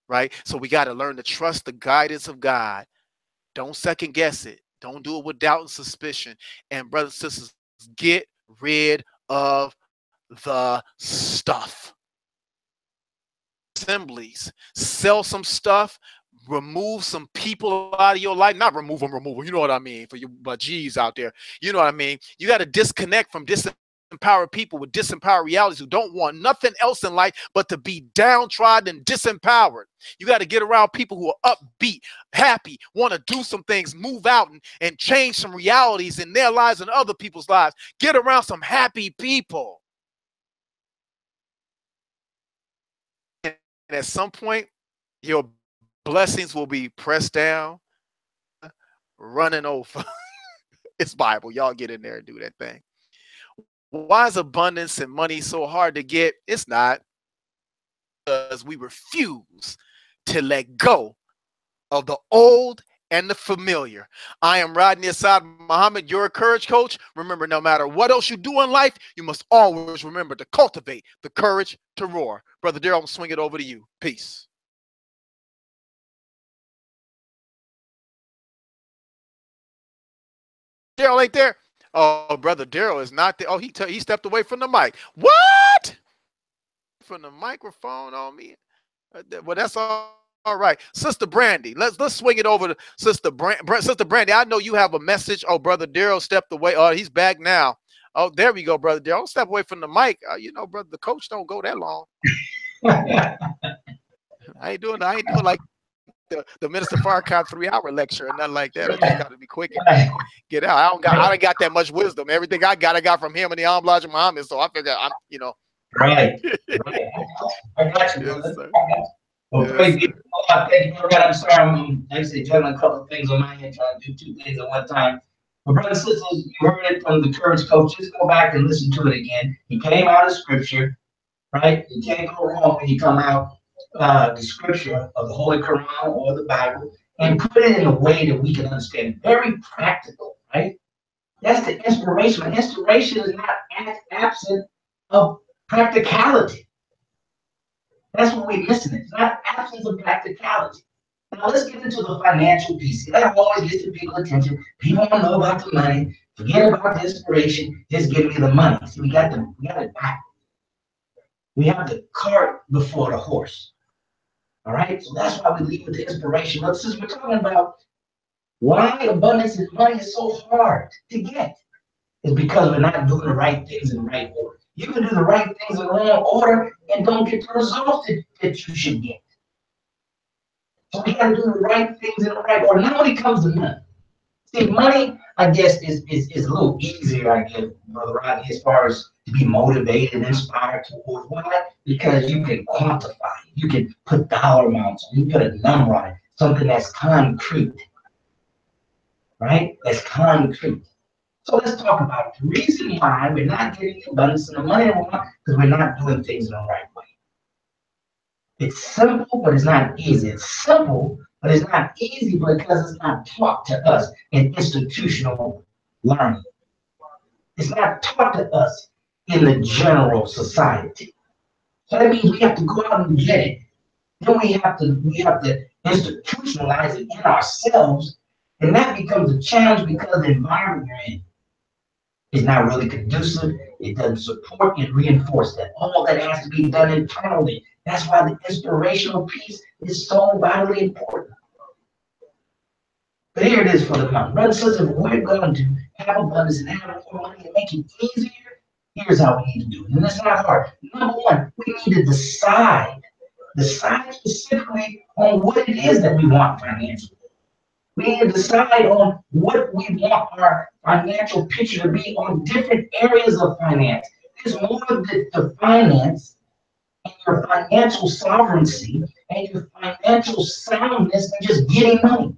right? So we got to learn to trust the guidance of God. Don't second guess it. Don't do it with doubt and suspicion. And brothers and sisters, get rid of the stuff. Assemblies, sell some stuff, remove some people out of your life. Not remove them, you know what I mean, for you but G's out there. You know what I mean? You got to disconnect from disempowered people with disempowered realities who don't want nothing else in life but to be downtrodden and disempowered. You got to get around people who are upbeat, happy, want to do some things, move out and change some realities in their lives and other people's lives. Get around some happy people. And at some point, your blessings will be pressed down, running over. It's Bible. Y'all get in there and do that thing. Why is abundance and money so hard to get? It's not. Because we refuse to let go of the old and the familiar. I am Rodney Assad Muhammad, your courage coach. Remember, no matter what else you do in life, you must always remember to cultivate the courage to roar. Brother Daryl, I'm going to swing it over to you. Peace. Daryl ain't there? Oh, Brother Daryl is not there. Oh, he stepped away from the mic. What? From the microphone on me? Well, that's all right. Sister Brandy, let's swing it over to Sister Brandy. I know you have a message. Oh, Brother Daryl stepped away. Oh, he's back now. Oh, there we go, Brother Daryl. Don't step away from the mic. You know, brother, the coach don't go that long. I ain't doing like the Minister Farrakhan 3-hour lecture or nothing like that. I just got to be quick and get out. I don't got that much wisdom. Everything I got from him and the Elijah Muhammad. So I figure I'm, you know. Right. I got you, brother. Yes, well, praise be to God. Thank you, brother. I'm sorry, I'm actually juggling a couple of things on my end, trying to do 2 things at one time. But brothers and sisters, you heard it from the courage coach. Just go back and listen to it again. He came out of scripture, right? You can't go wrong when you come out the scripture of the Holy Quran or the Bible and put it in a way that we can understand. Very practical, right? That's the inspiration. Inspiration is not absent of practicality. That's what we're missing. It's not absence of practicality. Now let's get into the financial piece. That always gets people's attention. People don't know about the money. Forget about the inspiration. Just give me the money. See, we got it back. We have the cart before the horse. All right. So that's why we lead with the inspiration. But since we're talking about why abundance and money is so hard to get, it's because we're not doing the right things in the right order. You can do the right things in the wrong order and don't get the results that you should get. So we got to do the right things in the right order. Now when it comes to money, see, money, I guess, is a little easier, I guess, Brother Rodney, as far as to be motivated and inspired towards. Why? Because you can quantify it. You can put dollar amounts on it. You put a number on it, something that's concrete, right? That's concrete. So let's talk about it. The reason why we're not getting the abundance of the money we want because we're not doing things in the right way. It's simple, but it's not easy. It's simple, but it's not easy because it's not taught to us in institutional learning. It's not taught to us in the general society. So that means we have to go out and get it. Then we have to institutionalize it in ourselves, and that becomes a challenge because the environment you're in is not really conducive. It doesn't support and reinforce that. All that has to be done internally. That's why the inspirational piece is so vitally important. But here it is for the money. Brothers and sisters, if we're going to have abundance and have more money and make it easier, here's how we need to do it. And it's not hard. Number one, we need to decide specifically on what it is that we want financially. We need to decide on what we want our financial picture to be on different areas of finance. There's more to finance and your financial sovereignty and your financial soundness than just getting money.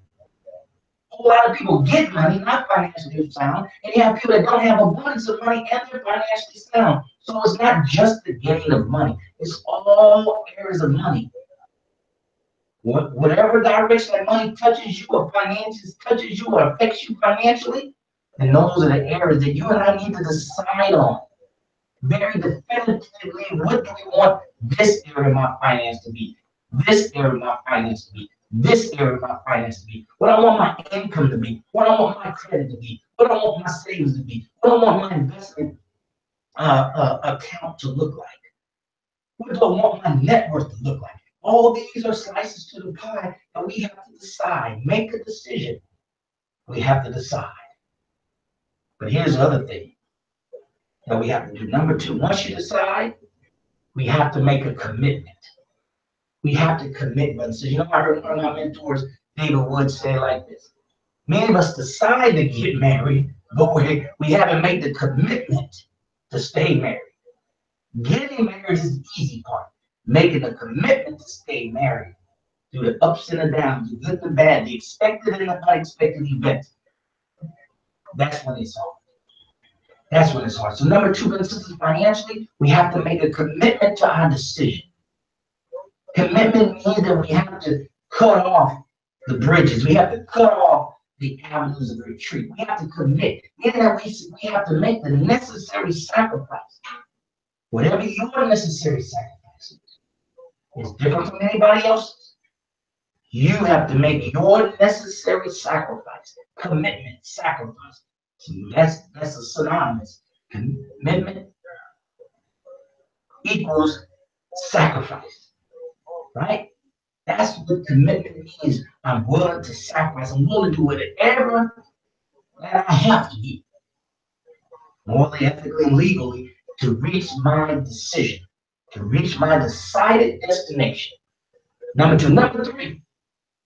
A whole lot of people get money, not financially sound, and you have people that don't have abundance of money and they're financially sound. So it's not just the getting of money, it's all areas of money. Whatever direction that money touches you or finances touches you or affects you financially, then those are the areas that you and I need to decide on very definitively. What do we want this area of my finance to be? This area of my finance to be? This area of my finance to be? What I want my income to be? What I want my credit to be? What I want my savings to be? What I want my investment account to look like? What do I want my net worth to look like? All these are slices to the pie, and we have to decide, make a decision. We have to decide. But here's the other thing that we have to do. Number two, once you decide, we have to make a commitment. We have to commit. So, you know, I heard one of my mentors, David Wood, say like this. Many of us decide to get married, but we haven't made the commitment to stay married. Getting married is the easy part. Making a commitment to stay married through the ups and the downs, the good and the bad, the expected and the unexpected events. That's when it's hard. That's when it's hard. So number two, brothers and sisters, financially, we have to make a commitment to our decision. Commitment means that we have to cut off the bridges. We have to cut off the avenues of retreat. We have to commit, meaning that we have to make the necessary sacrifice. Whatever your necessary sacrifice is different from anybody else's. You have to make your necessary sacrifice, commitment, sacrifice. So that's a synonymous. Commitment equals sacrifice, right? That's what commitment means. I'm willing to sacrifice. I'm willing to do whatever that I have to do, morally, ethically, and legally, to reach my decision, to reach my decided destination. Number two. Number three,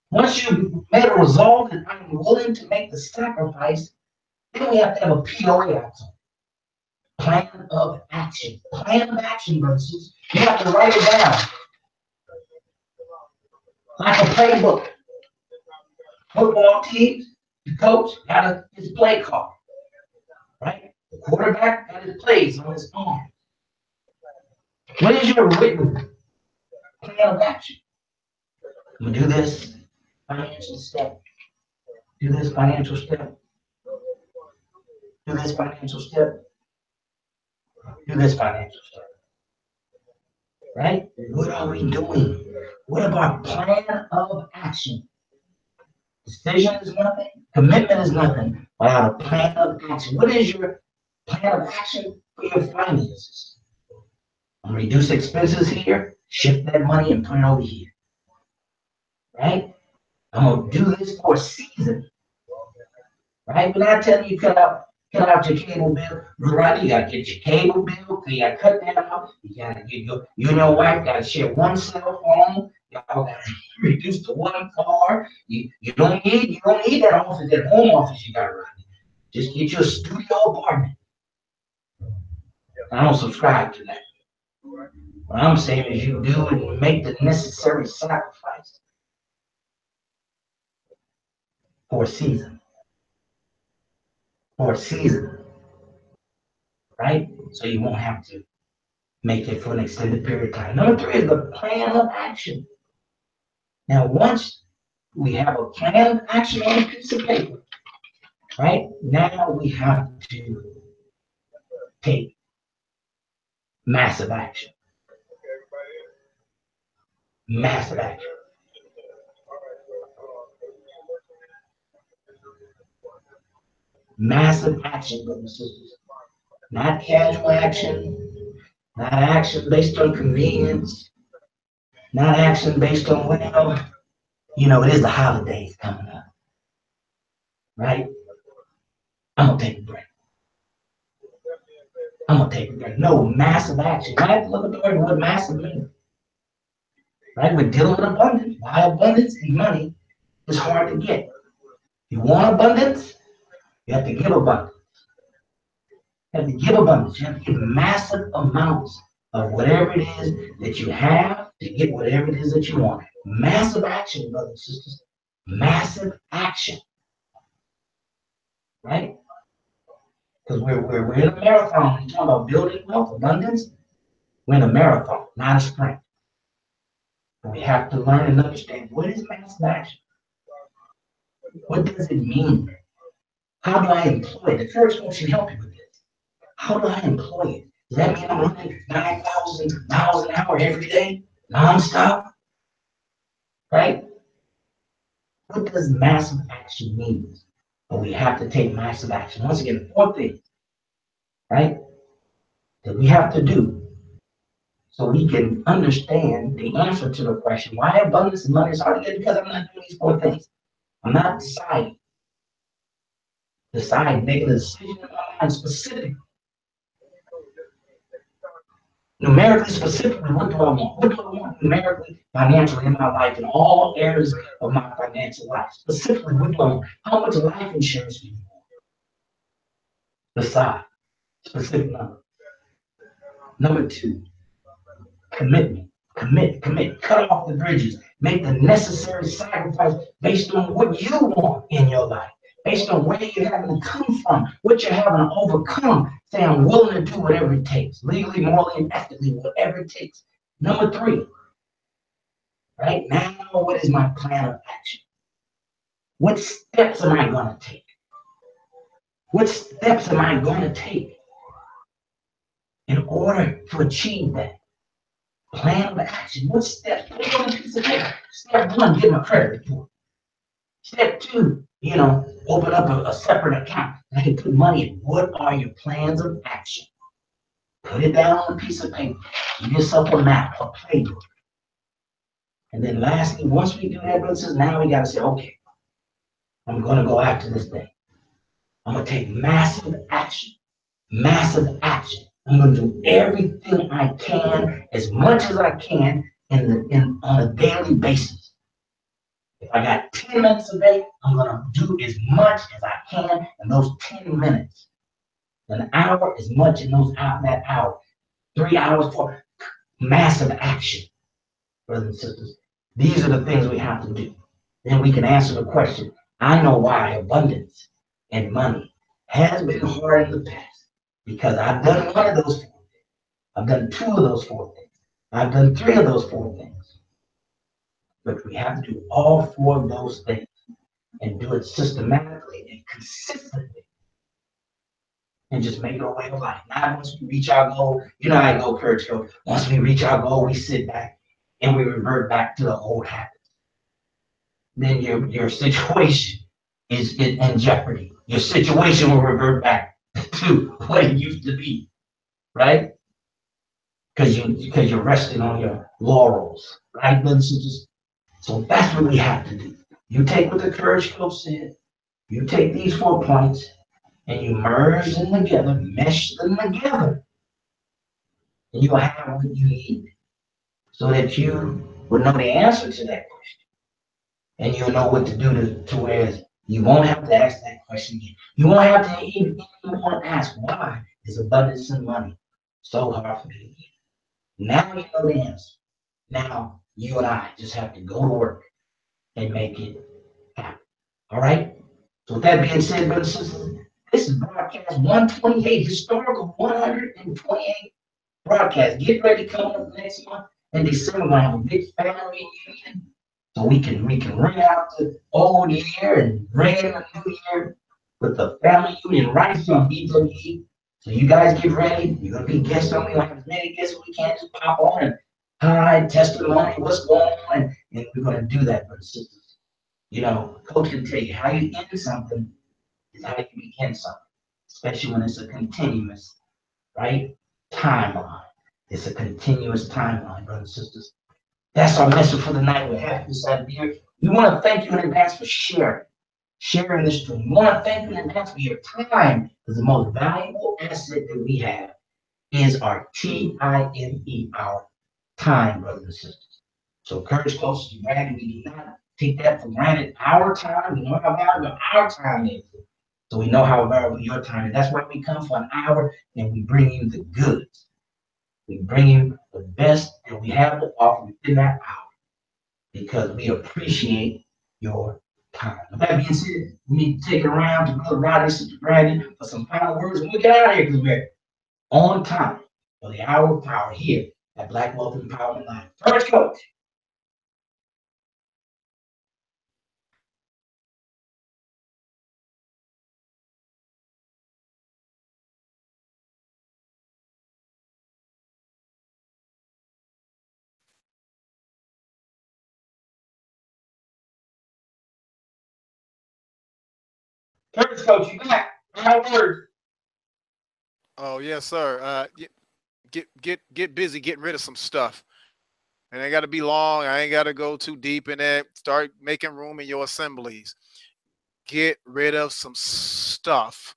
once you've made a resolve that I'm willing to make the sacrifice, then we have to have a POA action. Plan of action. Plan of action versus you have to write it down. Like a playbook. Football teams, the coach got his play card. Right? The quarterback got his plays on his arm. What is your written plan of action? I'm gonna do this financial step. Do this financial step. Do this financial step. Do this financial step. Right? What are we doing? What about plan of action? Decision is nothing. Commitment is nothing without a plan of action. What is your plan of action for your finances? I'm gonna reduce expenses here, shift that money and put it over here. Right? I'm gonna do this for a season. Right? We're not telling you cut out your cable bill. Right? You gotta get your cable bill, you gotta cut that out. You gotta get you and your wife gotta share one cell phone. Y'all gotta reduce to one car. You don't need that office, that home office you gotta run. Just get your studio apartment. I don't subscribe to that. What I'm saying is you do and make the necessary sacrifice for a season. For a season. Right? So you won't have to make it for an extended period of time. Number three is the plan of action. Now, once we have a plan of action on a piece of paper, right? Now we have to take massive action. Massive action. Massive action, brothers and sisters. Not casual action, not action based on convenience, not action based on, well, you know, it is the holidays coming up, right? I'm gonna take a break. I'm gonna take a break. No, massive action. I have to look at the word what massive means. Right? We're dealing with abundance. Why abundance and money is hard to get. You want abundance, you have to give abundance. You have to give abundance. You have to give massive amounts of whatever it is that you have to get whatever it is that you want. Massive action, brothers and sisters. Massive action. Right? Because we're in a marathon. When you talk about building wealth, abundance, we're in a marathon, not a sprint. We have to learn and understand what is massive action. What does it mean? How do I employ it? The first one should help you with this. How do I employ it? Does that mean I'm running 9,000 miles an hour every day, nonstop? Right? What does massive action mean? But we have to take massive action. Once again, 4 things, right, that we have to do so we can understand the answer to the question, why abundance and money is hard to get? Because I'm not doing these 4 things. I'm not deciding, making a decision in my mind specifically. Numerically, specifically, what do I want? What do I want numerically, financially in my life, in all areas of my financial life? Specifically, what do I want? How much life insurance do you want? Decide. Specific number. Number 2, commitment. Commit. Cut off the bridges. Make the necessary sacrifice based on what you want in your life, based on where you're having to come from, what you're having to overcome. Say, I'm willing to do whatever it takes, legally, morally, and ethically, whatever it takes. Number 3, right now, what is my plan of action? What steps am I going to take? What steps am I going to take in order to achieve that? Plan of action. What steps? Put it on a piece of paper. Step 1, get my credit report. Step 2, open up a separate account. I can put money in. What are your plans of action? Put it down on a piece of paper. Give yourself a map, a playbook. And then lastly, once we do that, now we got to say, okay, I'm going to go after this thing. I'm going to take massive action. Massive action. I'm going to do everything I can, as much as I can, on a daily basis. If I got 10 minutes a day, I'm going to do as much as I can in those 10 minutes. An hour, as much in that hour. 3 hours for massive action, brothers and sisters. These are the things we have to do. Then we can answer the question, I know why abundance and money has been hard in the past. Because I've done one of those 4 things. I've done 2 of those 4 things. I've done 3 of those 4 things. But we have to do all 4 of those things and do it systematically and consistently. And just make it a way of life. Not once we reach our goal, how I go, Courage Coach. Once we reach our goal, we sit back and we revert back to the old habits. Then your situation is in jeopardy. Your situation will revert back to what it used to be, right? Because you're resting on your laurels, right? So that's what we have to do. You take what the Courage Coach said. You take these 4 points and you merge them together, mesh them together, and you'll have what you need so that you will know the answer to that question. And you'll know what to do to where you won't have to ask that question again. You won't have to even ask, why is abundance and money so hard for me to get? Now you know the answer. Now you and I just have to go to work and make it happen. All right? So with that being said, brothers and sisters, this is broadcast 128, historical 128 broadcast. Get ready coming up next month. In December, we're going to have a big family reunion. So we can ring out the old year and ring in the new year with the family union right from BWE. So you guys get ready. You're going to be guests on. We're going to have as many guests as we can. Just pop on and hi, testimony, what's going on. And we're going to do that, brothers and sisters. Coach can tell you how you end something is how you begin something, especially when it's a continuous, right, timeline. It's a continuous timeline, brothers and sisters. That's our message for the night. We're happy to be here. We want to thank you in advance for sharing this stream. We want to thank you in advance for your time, because the most valuable asset that we have is our TIME, our time, brothers and sisters. So Courage Coach, we do not take that for granted. Our time, we know how valuable our time is. So we know how valuable your time is. That's why we come for an hour and we bring you the goods. We bring you the best that we have to offer within that hour, because we appreciate your time. With that being said, we need to take it around to Brother Rodney, Sister Brandy for some final words, and we get out of here because we're on time for the hour of power here at Black Wealth Empowerment Live. Courage Coach. Curtis, coach, you back. Final word. Oh yes, sir. Get busy getting rid of some stuff. And ain't got to be long. I ain't got to go too deep in that. Start making room in your assemblies. Get rid of some stuff.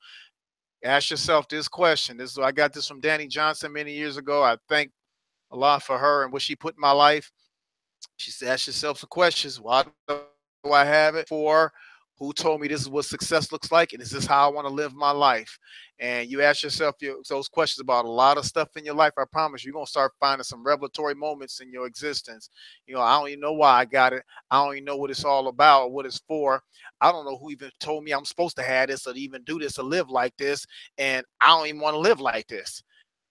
Ask yourself this question. I got this from Danny Johnson many years ago. I thank Allah for her and what she put in my life. She said, ask yourself some questions. Why do I have it? For who told me this is what success looks like? And is this how I want to live my life? And you ask yourself those questions about a lot of stuff in your life. I promise you're going to start finding some revelatory moments in your existence. I don't even know why I got it. I don't even know what it's all about or what it's for. I don't know who even told me I'm supposed to have this or even do this or live like this. And I don't even want to live like this.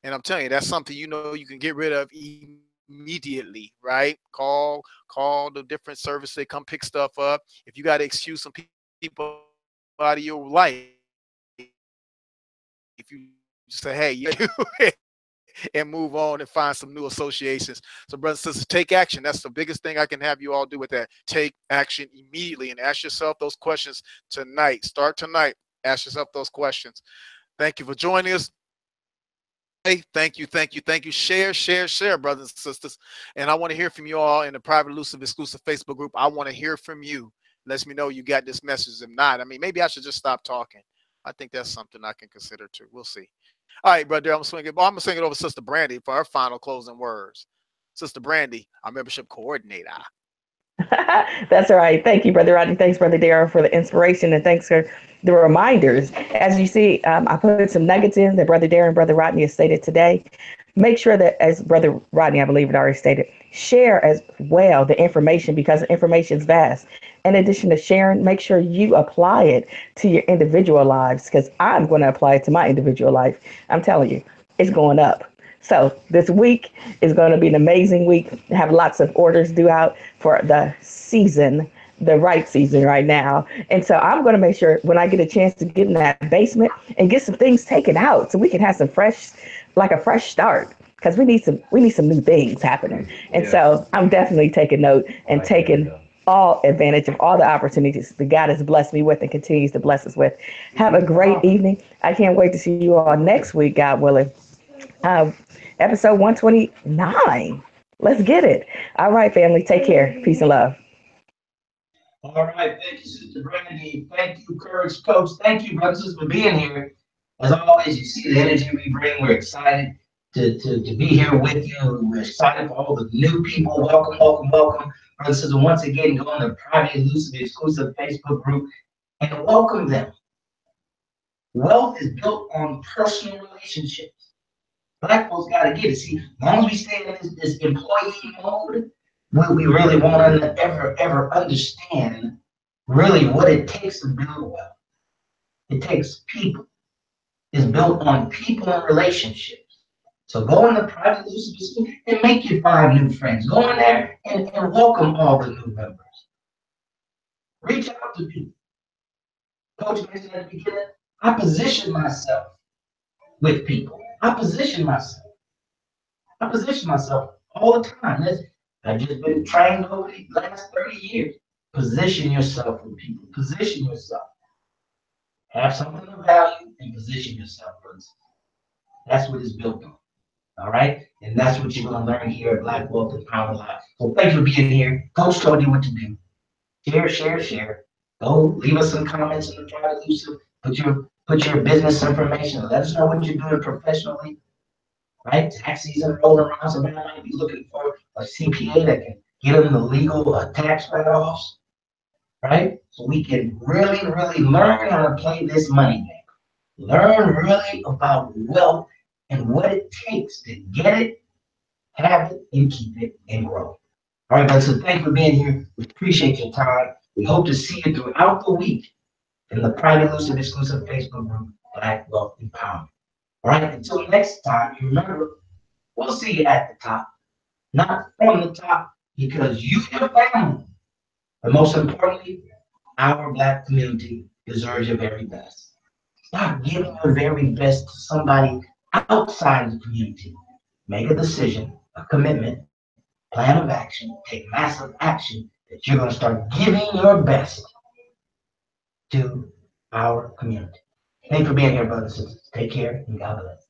And I'm telling you, that's something you can get rid of immediately, right? Call the different service. They come pick stuff up. If you got to excuse some people out of your life, if you just say, hey, you and move on and find some new associations. So brothers and sisters, take action. That's the biggest thing I can have you all do with that. Take action immediately and ask yourself those questions tonight. Start tonight. Ask yourself those questions. Thank you for joining us. Hey, thank you. Share, brothers and sisters. And I want to hear from you all in the private, elusive, exclusive Facebook group. I want to hear from you. Let me know you got this message. If not, maybe I should just stop talking. I think that's something I can consider too. We'll see. All right, brother, I'm gonna swing it over to Sister Brandy for her final closing words. Sister Brandy, our membership coordinator. That's all right. Thank you, Brother Rodney. Thanks, Brother Darrell, for the inspiration, and thanks for the reminders. As you see, I put some nuggets in that Brother Darrell and Brother Rodney has stated today. Make sure that, as Brother Rodney, I believe it already stated, share as well the information, because the information is vast. In addition to sharing, make sure you apply it to your individual lives, because I'm going to apply it to my individual life. I'm telling you, it's going up. So this week is going to be an amazing week. Have lots of orders due out for the season, the right season right now. And so I'm going to make sure when I get a chance to get in that basement and get some things taken out so we can have some fresh, like a fresh start, because we need some new things happening. And so I'm definitely taking note and taking all advantage of all the opportunities that God has blessed me with and continues to bless us with. Have a great evening. I can't wait to see you all next week, God willing. Episode 129. Let's get it. All right, family. Take care. Peace and love. All right. Thank you, Sister Brandy. Thank you, Courage Coach. Thank you, brothers, for being here. As always, you see the energy we bring. We're excited to be here with you. We're excited for all the new people. Welcome. Brothers and sisters, once again, go on the private, elusive, exclusive Facebook group and welcome them. Wealth is built on personal relationships. Black folks got to get it. See, as long as we stay in this employee mode, we really won't ever understand really what it takes to build wealth. It takes people. It's built on people and relationships. So go in the private elusive and make your 5 new friends. Go in there and welcome all the new members. Reach out to people. Coach mentioned at the beginning, I position myself with people. I position myself all the time. I've just been trained over the last 30 years. Position yourself with people. Position yourself. Have something of value and position yourself, friends. That's what it's built on. All right? And that's what you're going to learn here at Black Wealth Empowerment Live. So thanks for being here. Coach told you what to do. Share. Go leave us some comments in the private elusive. Put your business information. Let us know what you're doing professionally. Right? Tax season rolling around. Somebody might be looking for a CPA that can get them the legal tax write-offs. Right? So we can really learn how to play this money game. Learn really about wealth and what it takes to get it, have it, and keep it, and grow. All right, guys, so thank you for being here. We appreciate your time. We hope to see you throughout the week in the private, elusive, exclusive Facebook group, Black Wealth Empowerment. All right, until next time, you remember, we'll see you at the top, not from the top, because you, your family, but most importantly, our Black community deserves your very best. Stop giving your very best to somebody outside the community. Make a decision, a commitment, plan of action, take massive action that you're going to start giving your best to our community. Thank you for being here, brothers and sisters. Take care and God bless.